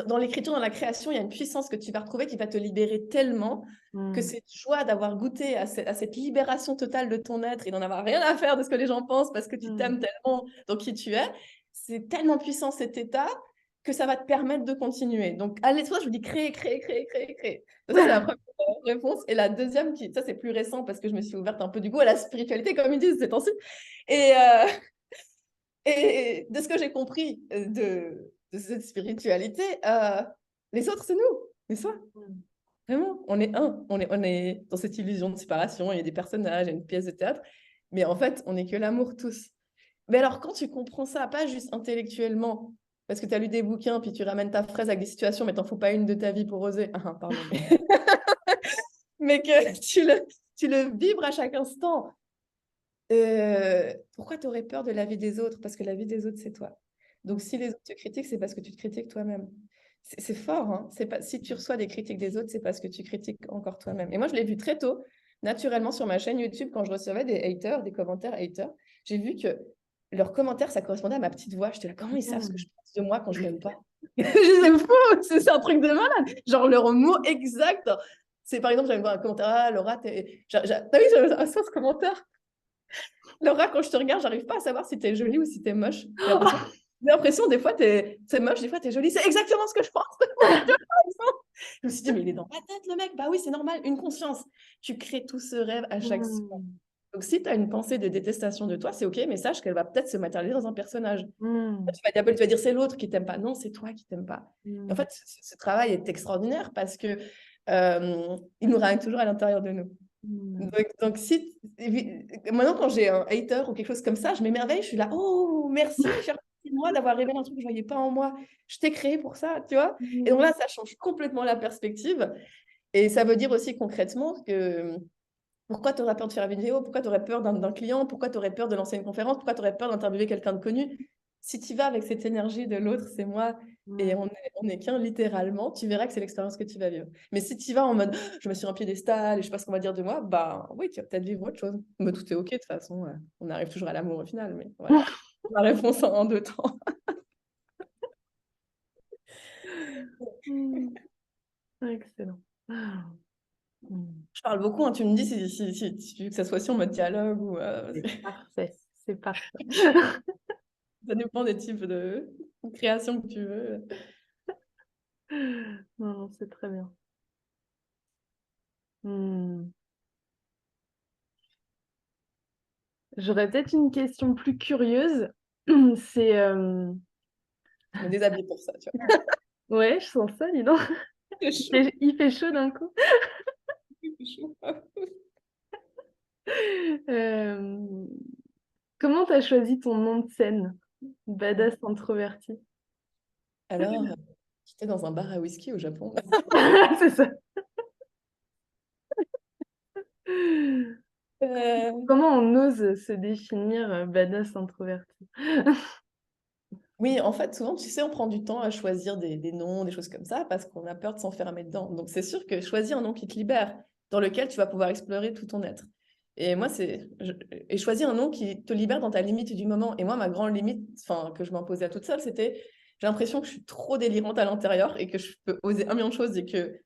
[SPEAKER 2] Dans l'écriture, dans la création, il y a une puissance que tu vas retrouver qui va te libérer tellement que cette joie d'avoir goûté à cette libération totale de ton être et d'en avoir rien à faire de ce que les gens pensent parce que tu t'aimes tellement dans qui tu es, c'est tellement puissant cet état que ça va te permettre de continuer. Donc, allez, toi, je vous dis créer, créer, créer, créer, créer. Ça, c'est la première réponse. Et la deuxième, ça, c'est plus récent parce que je me suis ouverte un peu du coup à la spiritualité, comme ils disent ces temps-ci. Et, et de ce que j'ai compris de cette spiritualité, les autres, c'est nous, c'est soi. Vraiment, on est un. On est dans cette illusion de séparation. Il y a des personnages, il y a une pièce de théâtre. Mais en fait, on n'est que l'amour tous. Mais alors, quand tu comprends ça, pas juste intellectuellement, parce que tu as lu des bouquins, puis tu ramènes ta fraise avec des situations, mais t'en fous pas une de ta vie pour oser. Ah, pardon. Mais que tu le vibres à chaque instant. Pourquoi tu aurais peur de la vie des autres? Parce que la vie des autres, c'est toi. Donc, si les autres te critiquent, c'est parce que tu te critiques toi-même. C'est fort, hein? C'est pas, si tu reçois des critiques des autres, c'est parce que tu critiques encore toi-même. Et moi, je l'ai vu très tôt, naturellement, sur ma chaîne YouTube, quand je recevais des haters, des commentaires haters, j'ai vu que leurs commentaires, ça correspondait à ma petite voix. J'étais là, comment ils savent ce que je pense de moi quand je m'aime pas? Je c'est fou, c'est un truc de malade. Genre, leur mot exact. C'est par exemple, j'avais voir un commentaire, ah, Laura, t'as vu, j'avais ce commentaire. Laura, quand je te regarde, j'arrive pas à savoir si t'es jolie ou si t'es moche. J'ai l'impression, des fois, c'est moche, des fois, t'es jolie. C'est exactement ce que je pense. Je me suis dit, mais il est dans ma tête, le mec. Bah oui, c'est normal. Une conscience. Tu crées tout ce rêve à chaque seconde. Donc, si tu as une pensée de détestation de toi, c'est OK, mais sache qu'elle va peut-être se matérialiser dans un personnage. Tu vas dire, c'est l'autre qui t'aime pas. Non, c'est toi qui t'aimes pas. Et en fait, ce travail est extraordinaire parce que il nous règne toujours à l'intérieur de nous. Donc, si, maintenant, quand j'ai un hater ou quelque chose comme ça, je m'émerveille, je suis là, oh, merci, cher petit moi, d'avoir révélé un truc que je ne voyais pas en moi. Je t'ai créé pour ça, tu vois. Et donc là, ça change complètement la perspective. Et ça veut dire aussi concrètement que pourquoi tu aurais peur de faire une vidéo, pourquoi tu aurais peur d'un client, pourquoi tu aurais peur de lancer une conférence, pourquoi tu aurais peur d'interviewer quelqu'un de connu. Si tu vas avec cette énergie de l'autre, c'est moi, et on est qu'un littéralement, tu verras que c'est l'expérience que tu vas vivre. Mais si tu vas en mode je me suis un piédestal et je sais pas ce qu'on va dire de moi, bah oui, tu vas peut-être vivre autre chose. Mais tout est OK de toute façon, on arrive toujours à l'amour au final. Mais voilà, la réponse en deux temps.
[SPEAKER 1] Excellent.
[SPEAKER 2] Je parle beaucoup, hein, tu me dis si tu veux que ça soit si en mode dialogue ou.
[SPEAKER 1] C'est parfait, c'est parfait.
[SPEAKER 2] Ça dépend des types de création que tu veux.
[SPEAKER 1] Non, c'est très bien. J'aurais peut-être une question plus curieuse. C'est...
[SPEAKER 2] Je me déshabille pour ça, tu vois.
[SPEAKER 1] Ouais, je sens ça, dis donc.
[SPEAKER 2] C'est chaud,
[SPEAKER 1] Il fait chaud d'un coup.
[SPEAKER 2] c'est chaud.
[SPEAKER 1] Euh, Comment t'as choisi ton nom de scène? Badass introverti.
[SPEAKER 2] Alors, j'étais dans un bar à whisky au Japon.
[SPEAKER 1] C'est ça.
[SPEAKER 2] Euh,
[SPEAKER 1] Comment on ose se définir badass introverti?
[SPEAKER 2] Oui, en fait, souvent, tu sais, on prend du temps à choisir des noms, des choses comme ça, parce qu'on a peur de s'enfermer dedans. Donc, c'est sûr que choisis un nom qui te libère, dans lequel tu vas pouvoir explorer tout ton être. Et moi, et choisis un nom qui te libère dans ta limite du moment. Et moi, ma grande limite, enfin, que je m'imposais à toute seule, c'était, j'ai l'impression que je suis trop délirante à l'intérieur et que je peux oser un million de choses et que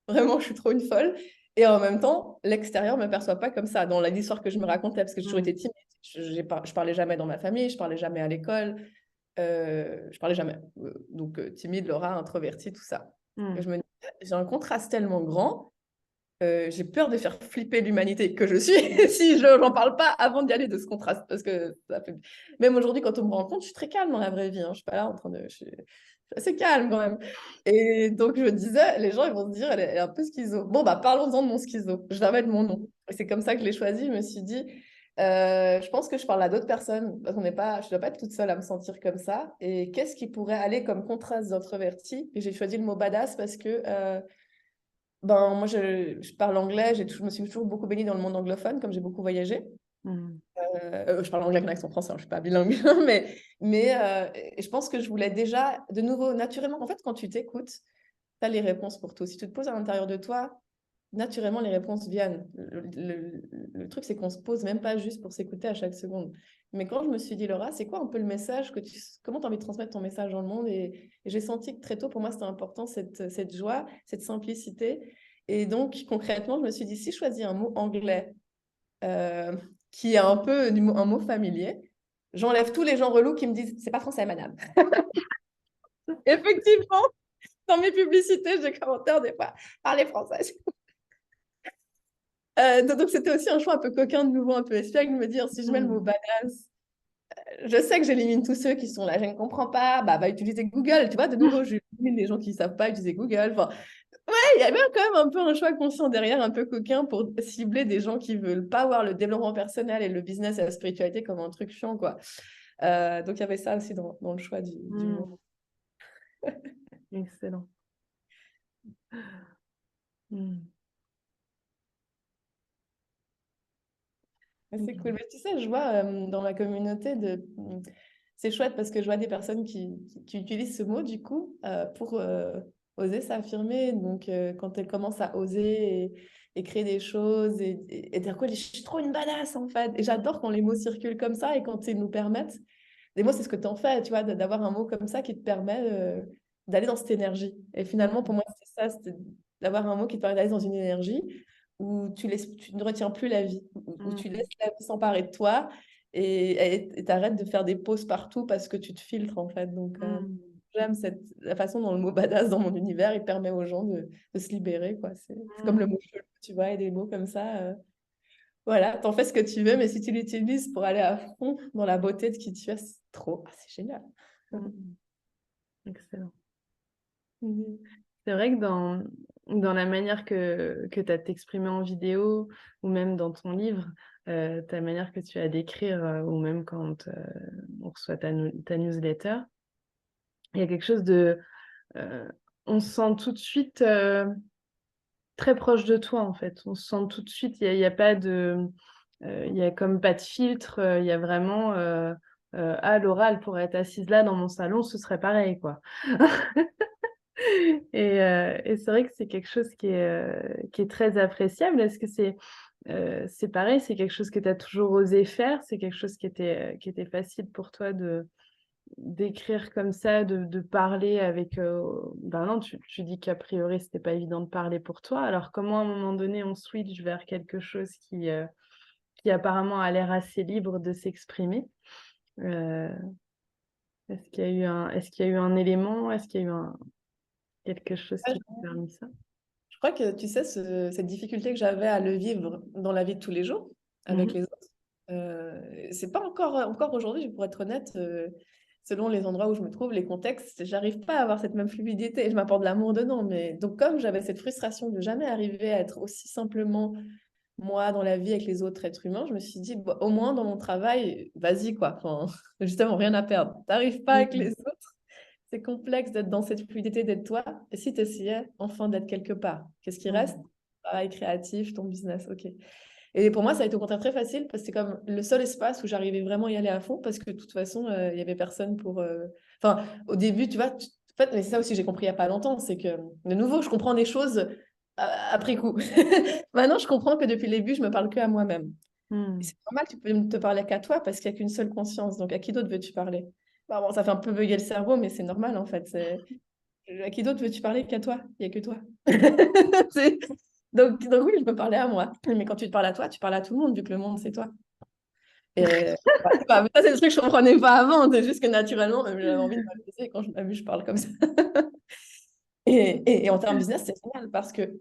[SPEAKER 2] vraiment, je suis trop une folle. Et en même temps, l'extérieur ne me perçoit pas comme ça. Dans l'histoire que je me racontais, parce que j'ai toujours
[SPEAKER 1] Mm.
[SPEAKER 2] été timide, je parlais jamais dans ma famille, je parlais jamais à l'école. Je parlais jamais. Donc, timide, Laura, introvertie, tout ça. Et
[SPEAKER 1] Mm.
[SPEAKER 2] je me dis, j'ai un contraste tellement grand, j'ai peur de faire flipper l'humanité que je suis si je n'en parle pas avant d'y aller de ce contraste. Parce que même aujourd'hui, quand on me rencontre, je suis très calme dans la vraie vie. Hein. Je suis pas là en train de. Je suis assez calme quand même. Et donc, je me disais, les gens, ils vont se dire, elle est un peu schizo. Bon, bah, parlons-en de mon schizo. Je vais mettre mon nom. Et c'est comme ça que je l'ai choisi. Je me suis dit, je pense que je parle à d'autres personnes parce qu'on n'est pas, je ne dois pas être toute seule à me sentir comme ça. Et qu'est-ce qui pourrait aller comme contraste d'introverti? Et j'ai choisi le mot badass parce que ben, moi, je parle anglais, je me suis toujours beaucoup baignée dans le monde anglophone, comme j'ai beaucoup voyagé.
[SPEAKER 1] Mm.
[SPEAKER 2] Je parle anglais avec un accent français, hein, je ne suis pas bilingue, et je pense que je voulais déjà, de nouveau, naturellement, en fait, quand tu t'écoutes, tu as les réponses pour tout. Si tu te poses à l'intérieur de toi, naturellement, les réponses viennent. Le truc, c'est qu'on se pose même pas juste pour s'écouter à chaque seconde. Mais quand je me suis dit, Laura, c'est quoi un peu le message comment tu as envie de transmettre ton message dans le monde? Et j'ai senti que très tôt, pour moi, c'était important, cette joie, cette simplicité. Et donc, concrètement, je me suis dit, si je choisis un mot anglais euh, qui est un peu un mot familier, j'enlève tous les gens relous qui me disent, c'est pas français, madame. Effectivement, dans mes publicités, j'ai commentaire des fois, parlez français. Donc c'était aussi un choix un peu coquin, de nouveau un peu espiègle, de me dire si je mets le mot
[SPEAKER 1] Mm.
[SPEAKER 2] badass, je sais que j'élimine tous ceux qui sont là, je ne comprends pas, bah va utiliser Google, tu vois, de nouveau, j'élimine les gens qui ne savent pas utiliser Google. Enfin, ouais, il y a même quand même un peu un choix conscient derrière, un peu coquin pour cibler des gens qui veulent pas voir le développement personnel et le business et la spiritualité comme un truc chiant, quoi. Donc il y avait ça aussi dans le choix du mot.
[SPEAKER 1] Mm. Excellent. Mm.
[SPEAKER 2] Mais c'est cool.
[SPEAKER 1] Mm.
[SPEAKER 2] Mais tu sais, je vois dans ma communauté c'est chouette parce que je vois des personnes qui utilisent ce mot du coup pour oser s'affirmer. Donc quand elles commencent à oser et créer des choses et dire quoi, je suis trop une badass en fait. Et j'adore quand les mots circulent comme ça et quand ils nous permettent. Et moi, c'est ce que tu en fais, tu vois, d'avoir un mot comme ça qui te permet d'aller dans cette énergie. Et finalement, pour
[SPEAKER 1] Mm.
[SPEAKER 2] moi, c'est ça, c'est d'avoir un mot qui te permet d'aller dans une énergie où tu ne retiens plus la vie, où tu laisses la vie s'emparer de toi et t'arrêtes de faire des pauses partout parce que tu te filtres en fait. Donc,
[SPEAKER 1] Mm.
[SPEAKER 2] j'aime la façon dont le mot badass dans mon univers, il permet aux gens de se libérer, quoi. C'est comme
[SPEAKER 1] Mm.
[SPEAKER 2] le mot chelou, tu vois, et des mots comme ça. Voilà, t'en fais ce que tu veux, mais si tu l'utilises pour aller à fond dans la beauté de qui tu es, c'est trop, c'est génial.
[SPEAKER 1] Mm. Excellent.
[SPEAKER 2] Mhm.
[SPEAKER 1] C'est vrai que dans la manière que tu as de t'exprimer en vidéo ou même dans ton livre, ta manière que tu as d'écrire ou même quand on reçoit ta newsletter, il y a quelque chose de... euh, on se sent tout de suite très proche de toi en fait. On se sent tout de suite, il y a pas de... il y a comme pas de filtre, il y a vraiment... ah, Laura, elle pourrait être assise là dans mon salon, ce serait pareil, quoi. Et c'est vrai que c'est quelque chose qui est très appréciable. Est-ce que c'est pareil, c'est quelque chose que tu as toujours osé faire? C'est quelque chose qui était facile pour toi d'écrire comme ça, de parler avec... Ben non, tu dis qu'a priori, c'était pas évident de parler pour toi. Alors comment à un moment donné, on switch vers quelque chose qui apparemment a l'air assez libre de s'exprimer? Euh, est-ce qu'il y a eu un élément? Est-ce qu'il y a eu quelque chose
[SPEAKER 2] Ouais,
[SPEAKER 1] qui t'a permis ça?
[SPEAKER 2] je crois que tu sais, cette difficulté que j'avais à le vivre dans la vie de tous les jours avec
[SPEAKER 1] Mhm.
[SPEAKER 2] les autres. C'est pas encore aujourd'hui, pour être honnête, selon les endroits où je me trouve, les contextes, j'arrive pas à avoir cette même fluidité. Je m'apporte de l'amour dedans, mais donc comme j'avais cette frustration de jamais arriver à être aussi simplement moi dans la vie avec les autres êtres humains, je me suis dit, bon, au moins dans mon travail, vas-y quoi. Enfin, justement, rien à perdre. T'arrives pas avec les
[SPEAKER 1] Mm.
[SPEAKER 2] autres. C'est complexe d'être dans cette fluidité, d'être toi. Et si tu essayais enfin d'être quelque part, qu'est-ce qui reste?
[SPEAKER 1] Mm.
[SPEAKER 2] Travail créatif, ton business, ok. Et pour moi, ça a été au contraire très facile parce que c'est comme le seul espace où j'arrivais vraiment à y aller à fond parce que de toute façon, il y avait personne pour. Enfin, au début, tu vois, en fait, mais c'est ça aussi que j'ai compris il n'y a pas longtemps, c'est que de nouveau, je comprends des choses après coup. Maintenant, je comprends que depuis le début, je me parle que à moi-même. Et
[SPEAKER 1] Mm.
[SPEAKER 2] c'est normal, tu peux ne te parler qu'à toi parce qu'il n'y a qu'une seule conscience. Donc, à qui d'autre veux-tu parler? Bah, bon, ça fait un peu bugger le cerveau, mais c'est normal en fait. À qui d'autre veux-tu parler qu'à toi? Il n'y a que toi. C'est- donc oui, je peux parler à moi. Mais quand tu te parles à toi, tu parles à tout le monde, vu que le monde, c'est toi. Et ça, c'est le truc que je ne comprenais pas avant. C'est juste que naturellement, même, j'avais envie de m'amuser. Quand je m'amuse, je parle comme ça. Et en termes business, c'est génial parce que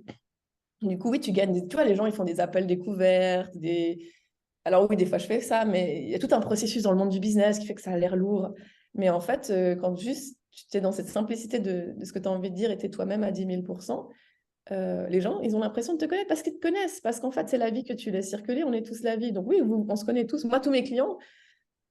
[SPEAKER 2] du coup, oui, tu gagnes. Tu vois, les gens, ils font des appels découvertes. Alors oui, des fois, je fais ça, mais il y a tout un processus dans le monde du business qui fait que ça a l'air lourd. Mais en fait, quand juste tu es dans cette simplicité de ce que tu as envie de dire et tu es toi-même à 10 000%, les gens, ils ont l'impression de te connaître parce qu'ils te connaissent, parce qu'en fait, c'est la vie que tu laisses circuler, on est tous la vie. Donc oui, on se connaît tous. Moi, tous mes clients,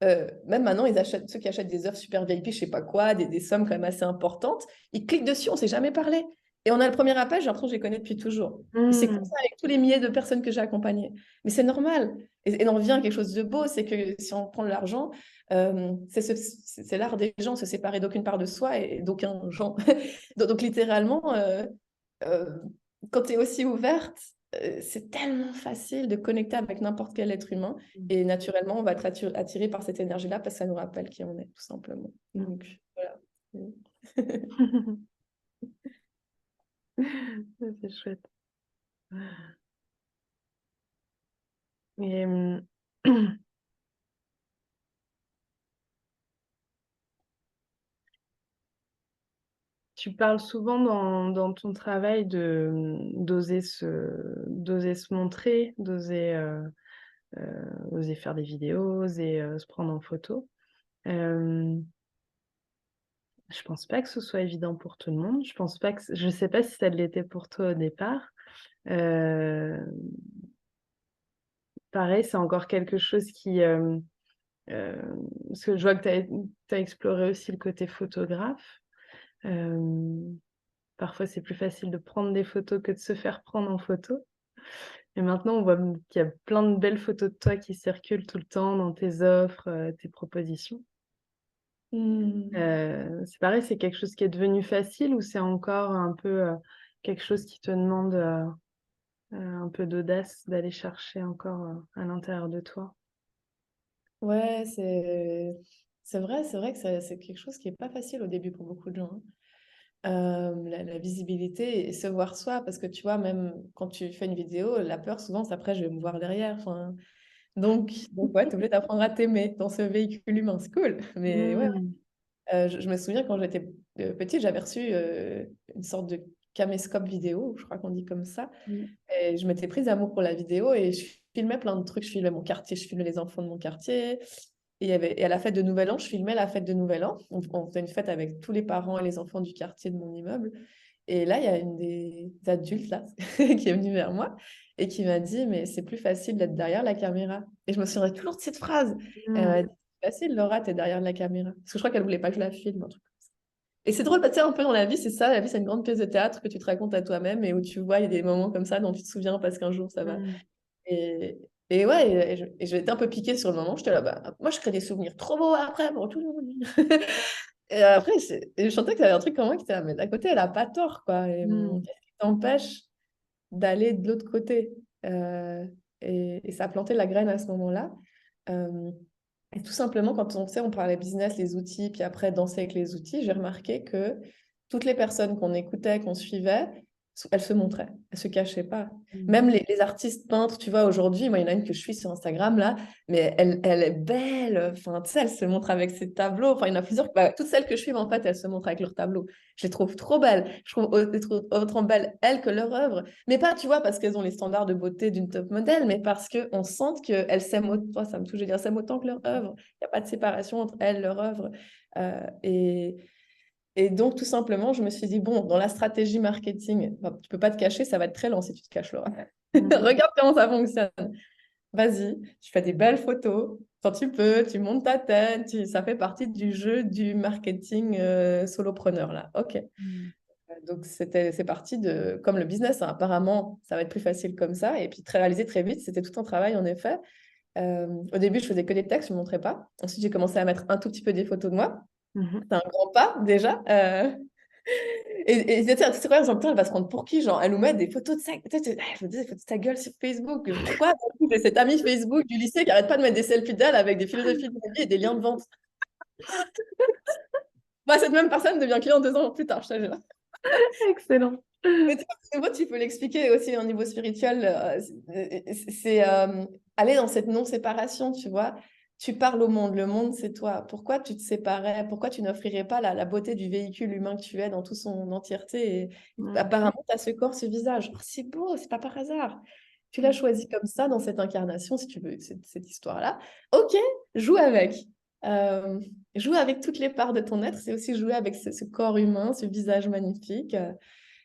[SPEAKER 2] même maintenant, ils achètent, ceux qui achètent des offres super VIP, je sais pas quoi, des sommes quand même assez importantes, ils cliquent dessus, on s'est jamais parlé. Et on a le premier appel, j'ai l'impression que je les connais depuis toujours. Et c'est comme
[SPEAKER 1] Mm.
[SPEAKER 2] ça avec tous les milliers de personnes que j'ai accompagnées. Mais c'est normal. Et on revient à quelque chose de beau, c'est que si on prend de l'argent, c'est l'art des gens, se séparer d'aucune part de soi et d'aucun genre. Donc littéralement, euh, quand tu es aussi ouverte, c'est tellement facile de connecter avec n'importe quel être humain. Et naturellement, on va être attiré par cette énergie-là parce que ça nous rappelle qui on est, tout simplement.
[SPEAKER 1] Mm.
[SPEAKER 2] Donc, voilà.
[SPEAKER 1] C'est chouette. Et, tu parles souvent dans ton travail d'oser se montrer, oser faire des vidéos, oser se prendre en photo. Euh, je pense pas que ce soit évident pour tout le monde. Je pense pas je sais pas si ça l'était pour toi au départ. Euh, pareil, c'est encore quelque chose euh, parce que je vois que tu as exploré aussi le côté photographe. Euh, parfois, c'est plus facile de prendre des photos que de se faire prendre en photo. Et maintenant, on voit qu'il y a plein de belles photos de toi qui circulent tout le temps dans tes offres, tes propositions.
[SPEAKER 2] Hmm.
[SPEAKER 1] C'est pareil, c'est quelque chose qui est devenu facile ou c'est encore un peu quelque chose qui te demande un peu d'audace d'aller chercher encore à l'intérieur de toi?
[SPEAKER 2] Ouais, c'est vrai que c'est quelque chose qui est pas facile au début pour beaucoup de gens, hein. La visibilité et se voir soi, parce que tu vois, même quand tu fais une vidéo, la peur, souvent, c'est après, je vais me voir derrière. Enfin, donc ouais, tu es obligé d'apprendre à t'aimer dans ce véhicule humain, c'est cool. Mais ouais,
[SPEAKER 1] Mmh.
[SPEAKER 2] je me souviens quand j'étais petite, j'avais reçu une sorte de caméscope vidéo, je crois qu'on dit comme ça.
[SPEAKER 1] Mmh.
[SPEAKER 2] Et je m'étais prise d'amour pour la vidéo et je filmais plein de trucs. Je filmais mon quartier, je filmais les enfants de mon quartier. Et à la fête de Nouvel An, je filmais la fête de Nouvel An. On faisait une fête avec tous les parents et les enfants du quartier de mon immeuble. Et là, il y a une des adultes là, qui est venue vers moi et qui m'a dit, mais c'est plus facile d'être derrière la caméra. Et je me souviendrai toujours de cette phrase. Elle
[SPEAKER 1] Mmh.
[SPEAKER 2] m'a dit, c'est facile, Laura, t'es derrière la caméra. Parce que je crois qu'elle voulait pas que je la filme, un truc. Et c'est drôle, bah, tu sais, un peu dans la vie, c'est ça. La vie, c'est une grande pièce de théâtre que tu te racontes à toi-même et où tu vois, il y a des moments comme ça dont tu te souviens parce qu'un jour, ça va.
[SPEAKER 1] Mmh.
[SPEAKER 2] Et, et ouais, et j'étais un peu piquée sur le moment. J'étais là, bah, moi, je crée des souvenirs trop beaux après pour tout le monde. Et après, et je sentais que y avait un truc en moi qui était là, mais d'un côté, elle a pas tort, quoi. Et
[SPEAKER 1] Mmh.
[SPEAKER 2] qu'est-ce qui t'empêche d'aller de l'autre côté? Euh, et ça a planté la graine à ce moment-là. Euh, et tout simplement, quand on sait, on parlait business, les outils, puis après danser avec les outils, j'ai remarqué que toutes les personnes qu'on écoutait, qu'on suivait, elle se montrait, elle se cachait pas.
[SPEAKER 1] Mm.
[SPEAKER 2] Même les artistes peintres, tu vois, aujourd'hui, moi, il y en a une que je suis sur Instagram, là, mais elle est belle. Enfin, tu sais, elle se montre avec ses tableaux. Enfin, il y en a plusieurs. Bah, toutes celles que je suis, en fait, elles se montrent avec leurs tableaux. Je les trouve trop belles. Je trouve autant belles, elles, que leur œuvre. Mais pas, tu vois, parce qu'elles ont les standards de beauté d'une top modèle, mais parce qu'on sent qu'elles s'aiment autant, ça me touche, je veux dire, s'aiment autant que leur œuvre. Il n'y a pas de séparation entre elles, leur œuvre. Et donc, tout simplement, je me suis dit, bon, dans la stratégie marketing, tu ne peux pas te cacher, ça va être très lent si tu te caches, Laura.
[SPEAKER 1] Mm.
[SPEAKER 2] Regarde comment ça fonctionne. Vas-y, tu fais des belles photos. Quand tu peux, tu montes ta tête. Ça fait partie du jeu du marketing solopreneur, là. OK.
[SPEAKER 1] Mm.
[SPEAKER 2] Donc, c'est parti de, comme le business, hein, apparemment, ça va être plus facile comme ça. Et puis, très réalisé très vite, c'était tout un travail, en effet. Au début, je faisais que des textes, je ne montrais pas. Ensuite, j'ai commencé à mettre un tout petit peu des photos de moi.
[SPEAKER 1] Mhm.
[SPEAKER 2] C'est un grand pas, déjà. Et tu sais, c'est quoi, genre, putain, elle va se prendre pour qui? Genre, elle nous met des photos de sa... Je me dis, des photos de sa gueule sur Facebook. Pourquoi? J'ai cette amie Facebook du lycée qui arrête pas de mettre des selfies d'elle avec des philosophies de la vie et des liens de vente. Bah, cette même personne devient cliente 2 ans plus tard, je te jure.
[SPEAKER 1] Excellent.
[SPEAKER 2] Mais tu vois, tu peux l'expliquer aussi au niveau spirituel. C'est aller dans cette non-séparation, tu vois. Tu parles au monde, le monde, c'est toi. Pourquoi tu te séparais? Pourquoi tu n'offrirais pas la beauté du véhicule humain que tu es dans toute son entièreté? Et
[SPEAKER 1] Mm.
[SPEAKER 2] apparemment, tu as ce corps, ce visage. Oh, c'est beau, c'est pas par hasard. Tu l'as choisi comme ça dans cette incarnation, si tu veux, cette histoire-là. Ok, joue avec. Euh, joue avec toutes les parts de ton être. C'est aussi jouer avec ce corps humain, ce visage magnifique.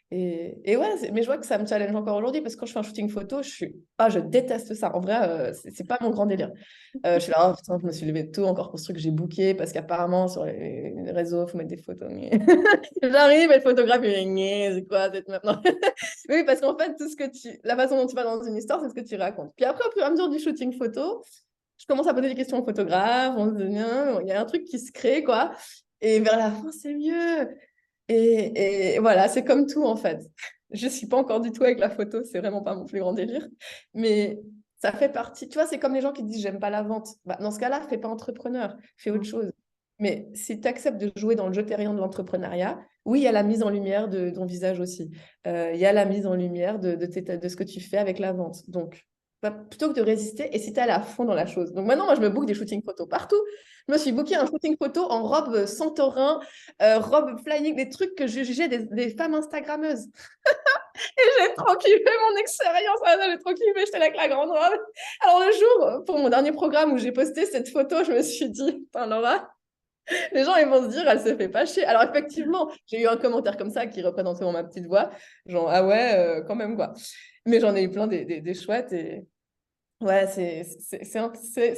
[SPEAKER 2] Et ouais, mais je vois que ça me challenge encore aujourd'hui parce que quand je fais un shooting photo, je déteste ça. En vrai, c'est pas mon grand délire. Je suis là, oh, putain, je me suis levée tôt encore pour ce truc que j'ai booké parce qu'apparemment sur les réseaux, il faut mettre des photos. Mais j'arrive et le photographe, il est c'est quoi cette meuf? Non. Oui, parce qu'en fait, la façon dont tu vas dans une histoire, c'est ce que tu racontes. Puis après, au fur et à mesure du shooting photo, je commence à poser des questions au photographe, on se dit, il y a un truc qui se crée, quoi. Et vers la fin, c'est mieux. Et voilà, c'est comme tout en fait. Je ne suis pas encore du tout avec la photo, c'est vraiment pas mon plus grand délire. Mais ça fait partie. Tu vois, c'est comme les gens qui disent j'aime pas la vente. Bah, dans ce cas-là, fais pas entrepreneur, fais autre chose. Mais si tu acceptes de jouer dans le jeu terrien de l'entrepreneuriat, oui, il y a la mise en lumière de ton visage aussi. Il y a la mise en lumière de ce que tu fais avec la vente. Donc, plutôt que de résister, et si tu es à fond dans la chose. Donc maintenant, moi, je me book des shootings photos partout. Je me suis booké un shooting photo en robe Santorin, robe flying, des trucs que je jugeais des femmes Instagrammeuses. Et j'ai trop kiffé mon expérience, j'ai trop kiffé, j'étais là avec la grande robe. Alors le jour, pour mon dernier programme où j'ai posté cette photo, je me suis dit, putain Laura, les gens ils vont se dire, elle se fait pas chier. Alors effectivement, j'ai eu un commentaire comme ça qui représentait ma petite voix, genre, ah ouais, quand même quoi. Mais j'en ai eu plein des chouettes et... Ouais, c'est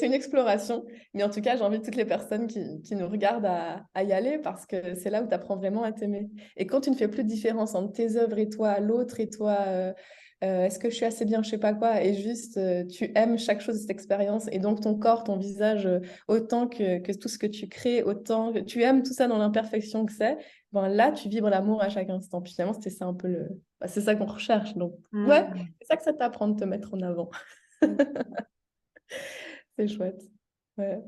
[SPEAKER 2] une exploration. Mais en tout cas, j'invite toutes les personnes qui nous regardent à y aller parce que c'est là où tu apprends vraiment à t'aimer. Et quand tu ne fais plus de différence entre tes œuvres et toi, l'autre et toi, est-ce que je suis assez bien, je sais pas quoi, et juste tu aimes chaque chose de cette expérience et donc ton corps, ton visage, autant que tout ce que tu crées, autant que tu aimes tout ça dans l'imperfection que c'est, ben là, tu vibres l'amour à chaque instant. Puis finalement, c'était ça un peu c'est ça qu'on recherche. Donc, ouais,
[SPEAKER 1] Mm.
[SPEAKER 2] c'est ça que ça t'apprend de te mettre en avant.
[SPEAKER 1] Mm.
[SPEAKER 2] C'est chouette. Ouais.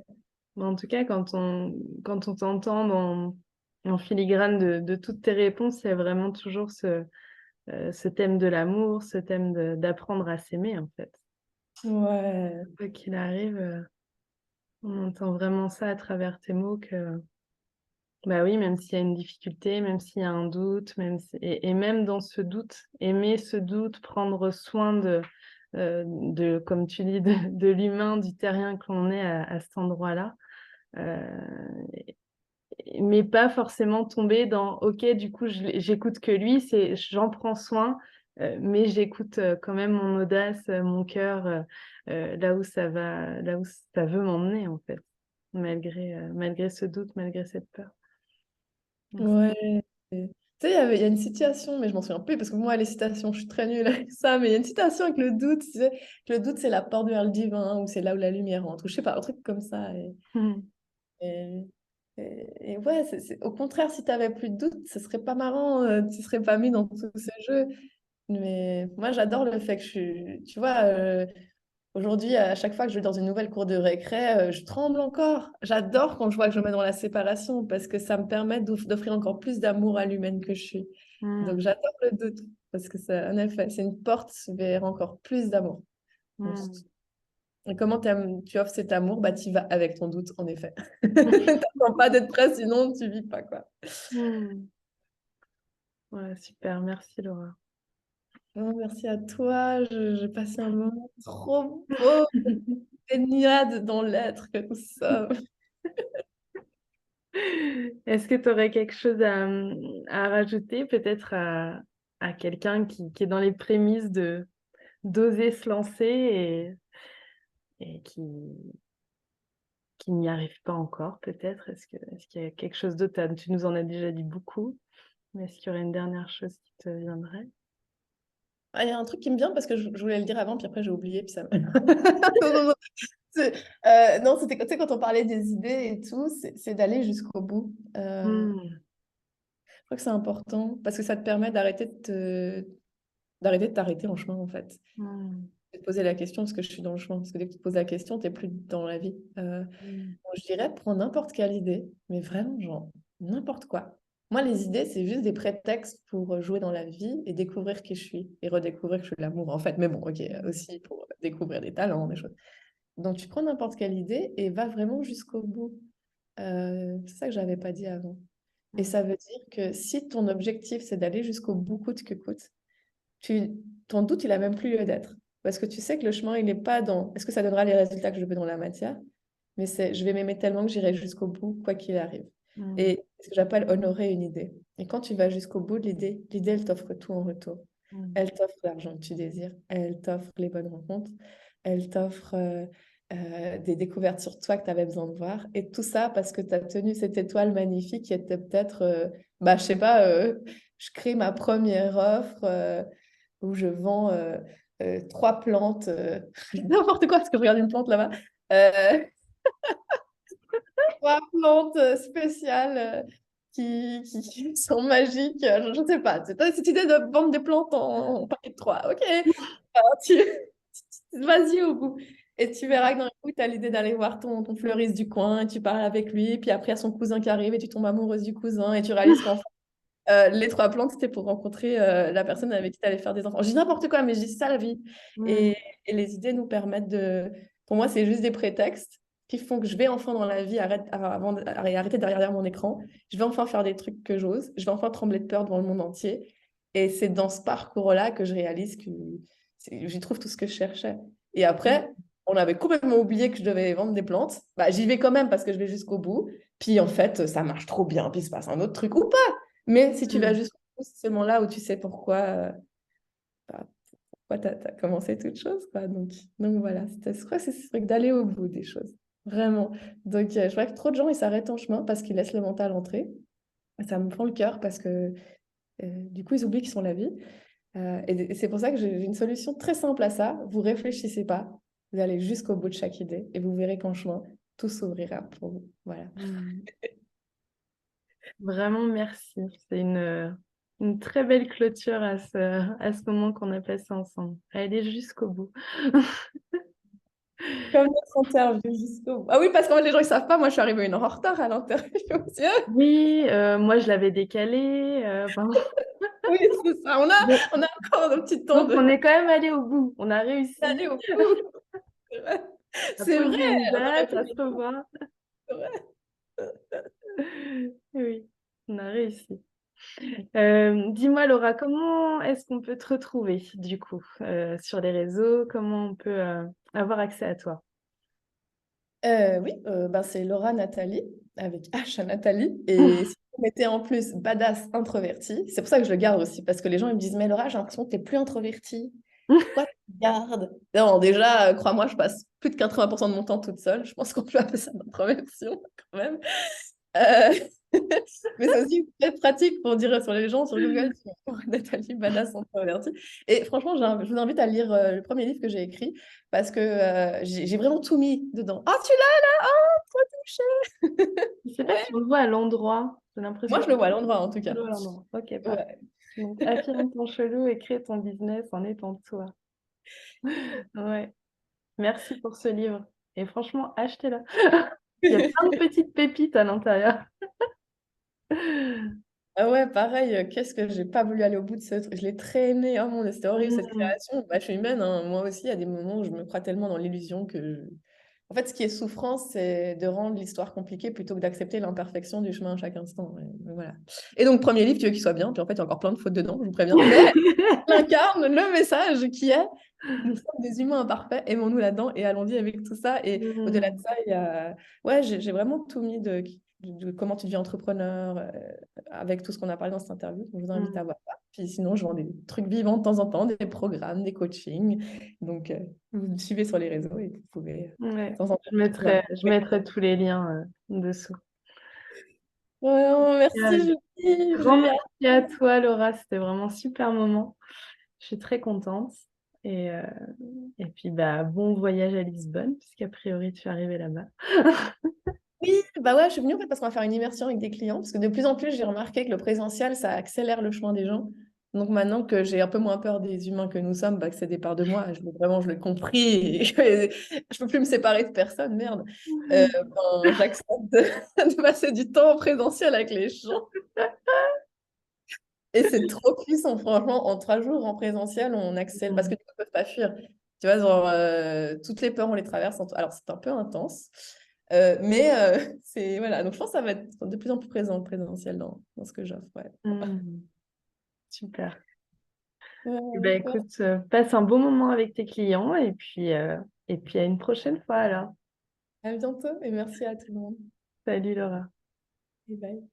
[SPEAKER 1] En tout cas, quand on t'entend en filigrane de toutes tes réponses, c'est vraiment toujours ce thème de l'amour, ce thème d'apprendre à s'aimer, en fait.
[SPEAKER 2] Ouais.
[SPEAKER 1] Quoi qu'il arrive, on entend vraiment ça à travers tes mots que, bah oui, même s'il y a une difficulté, même s'il y a un doute, et même dans ce doute, aimer ce doute, prendre soin comme tu dis, de l'humain, du terrien que l'on est à cet endroit-là. Euh, mais pas forcément tomber dans OK, du coup, j'écoute que lui, j'en prends soin, mais j'écoute quand même mon audace, mon cœur, là où ça va, là où ça veut m'emmener, en fait, malgré ce doute, malgré cette peur. Donc,
[SPEAKER 2] Ouais. Tu sais, il y a une citation, mais je m'en souviens plus parce que moi, les citations, je suis très nulle avec ça, mais il y a une citation avec le doute, tu sais, que le doute, c'est la porte vers le divin ou c'est là où la lumière entre, ou je sais pas, un truc comme ça. Et, et ouais, au contraire, si tu avais plus de doute, ce serait pas marrant, tu serais pas mis dans tous ces jeux. Mais moi, j'adore le fait que tu vois, aujourd'hui, à chaque fois que je vais dans une nouvelle cour de récré, je tremble encore. J'adore quand je vois que je me mets dans la séparation parce que ça me permet d'offrir encore plus d'amour à l'humaine que je suis. Donc,
[SPEAKER 1] Mm.
[SPEAKER 2] j'adore le doute parce que ça, en effet, c'est une porte vers encore plus d'amour. Donc,
[SPEAKER 1] Mm.
[SPEAKER 2] et comment tu offres cet amour? Bah, tu vas avec ton doute, en effet. T'attends pas d'être prêt, sinon tu vis pas, quoi.
[SPEAKER 1] Mm. Ouais, super, merci Laura.
[SPEAKER 2] Non, merci à toi. J'ai passé un moment trop beau, baignade dans l'être que nous sommes.
[SPEAKER 1] Est-ce que tu aurais quelque chose à rajouter, peut-être à quelqu'un qui est dans les prémices de d'oser se lancer et qui n'y arrive pas encore, peut-être? Est-ce qu'il y a quelque chose d'autre? Tu nous en as déjà dit beaucoup, mais est-ce qu'il y aurait une dernière chose qui te viendrait?
[SPEAKER 2] Ah, il y a un truc qui me vient parce que je voulais le dire avant, puis après j'ai oublié, puis ça me... Non, non, non. C'est- non, c'était tu sais, quand on parlait des idées et tout, c'est d'aller jusqu'au bout.
[SPEAKER 1] Hmm.
[SPEAKER 2] Je crois que c'est important parce que ça te permet d'arrêter de t'arrêter en chemin, en fait.
[SPEAKER 1] Hmm.
[SPEAKER 2] De te poser la question, est-ce que je suis dans le chemin? Parce que dès que tu te poses la question, tu n'es plus dans la vie.
[SPEAKER 1] Hmm.
[SPEAKER 2] Donc, je dirais, prends n'importe quelle idée, mais vraiment, genre, n'importe quoi. Moi, les idées, c'est juste des prétextes pour jouer dans la vie et découvrir qui je suis et redécouvrir que je suis de l'amour, en fait. Mais bon, ok, aussi pour découvrir des talents, des choses. Donc, tu prends n'importe quelle idée et va vraiment jusqu'au bout. C'est ça que j'avais pas dit avant. Et
[SPEAKER 1] Hmm.
[SPEAKER 2] ça veut dire que si ton objectif, c'est d'aller jusqu'au bout coûte que coûte, tu, ton doute, il a même plus lieu d'être. Parce que tu sais que le chemin, il n'est pas dans est-ce que ça donnera les résultats que je veux dans la matière, mais c'est je vais m'aimer tellement que j'irai jusqu'au bout, quoi qu'il arrive.
[SPEAKER 1] Hmm.
[SPEAKER 2] Et c'est ce que j'appelle honorer une idée. Et quand tu vas jusqu'au bout de l'idée, l'idée, elle t'offre tout en retour.
[SPEAKER 1] Hmm.
[SPEAKER 2] Elle t'offre l'argent que tu désires, elle t'offre les bonnes rencontres, elle t'offre des découvertes sur toi que tu avais besoin de voir. Et tout ça parce que tu as tenu cette étoile magnifique qui était peut-être, bah, je sais pas, je crée ma première offre où je vends 3 plantes, n'importe quoi, parce que je regarde une plante là-bas. Euh, 3 plantes spéciales qui sont magiques. Je ne sais pas. Tu as cette idée de vendre des plantes en paquet de 3. Ok. Alors, vas-y au bout. Et tu verras que dans le coup, tu as l'idée d'aller voir ton fleuriste du coin et tu parles avec lui. Puis après, il y a son cousin qui arrive et tu tombes amoureuse du cousin et tu réalises qu'en les 3 plantes, c'était pour rencontrer la personne avec qui tu allais faire des enfants. Je dis n'importe quoi, mais je dis ça la vie.
[SPEAKER 1] Hmm.
[SPEAKER 2] Et les idées nous permettent de... Pour moi, c'est juste des prétextes qui font que je vais enfin dans la vie, arrêter derrière mon écran. Je vais enfin faire des trucs que j'ose. Je vais enfin trembler de peur devant le monde entier. Et c'est dans ce parcours-là que je réalise que j'y trouve tout ce que je cherchais. Et après, on avait complètement oublié que je devais vendre des plantes. Bah, j'y vais quand même parce que je vais jusqu'au bout. Puis en fait, ça marche trop bien. Puis il se passe un autre truc ou pas. Mais si tu vas
[SPEAKER 1] Hmm.
[SPEAKER 2] jusqu'au bout, c'est seulement là où tu sais bah, pourquoi tu as commencé toute chose, quoi. Donc voilà, je crois que c'est ce truc d'aller au bout des choses. Vraiment. Donc je vois que trop de gens, ils s'arrêtent en chemin parce qu'ils laissent le mental entrer. Et ça me prend le cœur parce que du coup, ils oublient qu'ils sont la vie. Et c'est pour ça que j'ai une solution très simple à ça. Vous réfléchissez pas, vous allez jusqu'au bout de chaque idée et vous verrez qu'en chemin, tout s'ouvrira pour vous. Voilà.
[SPEAKER 1] Hmm. Vraiment, merci. C'est une très belle clôture à ce moment qu'on a passé ensemble. Aller jusqu'au bout.
[SPEAKER 2] Comme notre interview jusqu'au bout. Ah oui, parce qu'en fait, les gens, ils savent pas, moi, je suis arrivée 1 heure en retard à l'interview.
[SPEAKER 1] Oui, moi je l'avais décalé.
[SPEAKER 2] Oui, c'est ça.
[SPEAKER 1] Bon,
[SPEAKER 2] On a encore un petit temps
[SPEAKER 1] donc on
[SPEAKER 2] de
[SPEAKER 1] est quand même allé au bout. On a réussi
[SPEAKER 2] d'aller au bout. C'est vrai.
[SPEAKER 1] à
[SPEAKER 2] C'est vrai,
[SPEAKER 1] poser une
[SPEAKER 2] on aurait
[SPEAKER 1] date,
[SPEAKER 2] pu
[SPEAKER 1] à
[SPEAKER 2] dire
[SPEAKER 1] se revoir.
[SPEAKER 2] c'est vrai.
[SPEAKER 1] Oui, on a réussi. Dis-moi Laura, comment est-ce qu'on peut te retrouver du coup sur les réseaux? Comment on peut avoir accès à toi?
[SPEAKER 2] Oui, ben, c'est Laura Nathalie, avec H à Nathalie. Et si vous mettez en plus badass introvertie, c'est pour ça que je le garde aussi, parce que les gens ils me disent, mais Laura, j'ai l'impression que tu n'es plus introvertie. Pourquoi tu le gardes? Non, déjà, crois-moi, je passe plus de 80% de mon temps toute seule. Je pense qu'on peut appeler ça de l'introversion quand même. Euh, Mais c'est aussi très pratique pour dire sur les gens sur Google, sur Nathalie Badass introvertie. Et franchement, je vous invite à lire le premier livre que j'ai écrit parce que j'ai vraiment tout mis dedans. Ah, tu l'as là? Oh, trop touchée!
[SPEAKER 1] Je ne sais pas
[SPEAKER 2] Ouais.
[SPEAKER 1] si on le voit à l'endroit. J'ai l'impression
[SPEAKER 2] Moi,
[SPEAKER 1] que
[SPEAKER 2] je le vois à l'endroit en tout
[SPEAKER 1] on
[SPEAKER 2] cas.
[SPEAKER 1] le voit à l'endroit. Ok, parfait.
[SPEAKER 2] Ouais.
[SPEAKER 1] Donc, affirme ton chelou et crée ton business en étant toi. Ouais. Merci pour ce livre. Et franchement, achetez-le. Il y a plein de petites pépites à l'intérieur.
[SPEAKER 2] Ah ouais, pareil, qu'est-ce que j'ai pas voulu aller au bout de ce truc. Je l'ai traîné. Oh mon Dieu, c'était horrible cette
[SPEAKER 1] Mm,
[SPEAKER 2] création. Bah, je suis humaine, hein. Moi aussi, il y a des moments où je me crois tellement dans l'illusion que. En fait, ce qui est souffrant, c'est de rendre l'histoire compliquée plutôt que d'accepter l'imperfection du chemin à chaque instant. Et voilà. Et donc, premier livre, tu veux qu'il soit bien, puis en fait, il y a encore plein de fautes dedans, je vous préviens. Mais il incarne le message qui est nous sommes des humains imparfaits, aimons-nous là-dedans et allons-y avec tout ça. Et au-delà de
[SPEAKER 1] mm,
[SPEAKER 2] ça, il y a... ouais, j'ai vraiment tout mis de comment tu deviens entrepreneur avec tout ce qu'on a parlé dans cette interview. Donc, je vous invite
[SPEAKER 1] mm.
[SPEAKER 2] à voir ça. Puis sinon, je vends des trucs vivants de temps en temps, des programmes, des coachings. Donc, vous me suivez sur les réseaux et vous pouvez
[SPEAKER 1] Ouais.
[SPEAKER 2] de temps en temps.
[SPEAKER 1] Je mettrai tous les liens dessous.
[SPEAKER 2] Ouais, merci
[SPEAKER 1] Génial.
[SPEAKER 2] Julie,
[SPEAKER 1] Grand
[SPEAKER 2] j'ai hâte.
[SPEAKER 1] merci à toi, Laura. C'était vraiment un super moment. Je suis très contente. Et, euh, et puis, bah, bon voyage à Lisbonne, puisqu'a priori, tu es arrivé là-bas.
[SPEAKER 2] Oui, bah ouais, je suis venue en fait parce qu'on va faire une immersion avec des clients, parce que de plus en plus, j'ai remarqué que le présentiel, ça accélère le chemin des gens. Donc maintenant que j'ai un peu moins peur des humains que nous sommes, bah, que c'est des parts de moi, je l'ai compris, et je peux plus me séparer de personne, merde. Ben, j'accepte de passer du temps en présentiel avec les gens. Et c'est trop puissant, franchement, en 3 jours en présentiel, on accélère, parce que tu ne peux pas fuir. Tu vois, genre, toutes les peurs, on les traverse. Alors, c'est un peu intense, mais c'est, voilà. Donc, je pense que ça va être de plus en plus présent, le présentiel, dans ce que j'offre, ouais.
[SPEAKER 1] Mm. Super. Eh
[SPEAKER 2] Ouais,
[SPEAKER 1] ben,
[SPEAKER 2] ouais.
[SPEAKER 1] écoute, passe un bon moment avec tes clients et puis à une prochaine fois alors.
[SPEAKER 2] À bientôt et merci à tout le monde.
[SPEAKER 1] Salut Laura.
[SPEAKER 2] Et bye.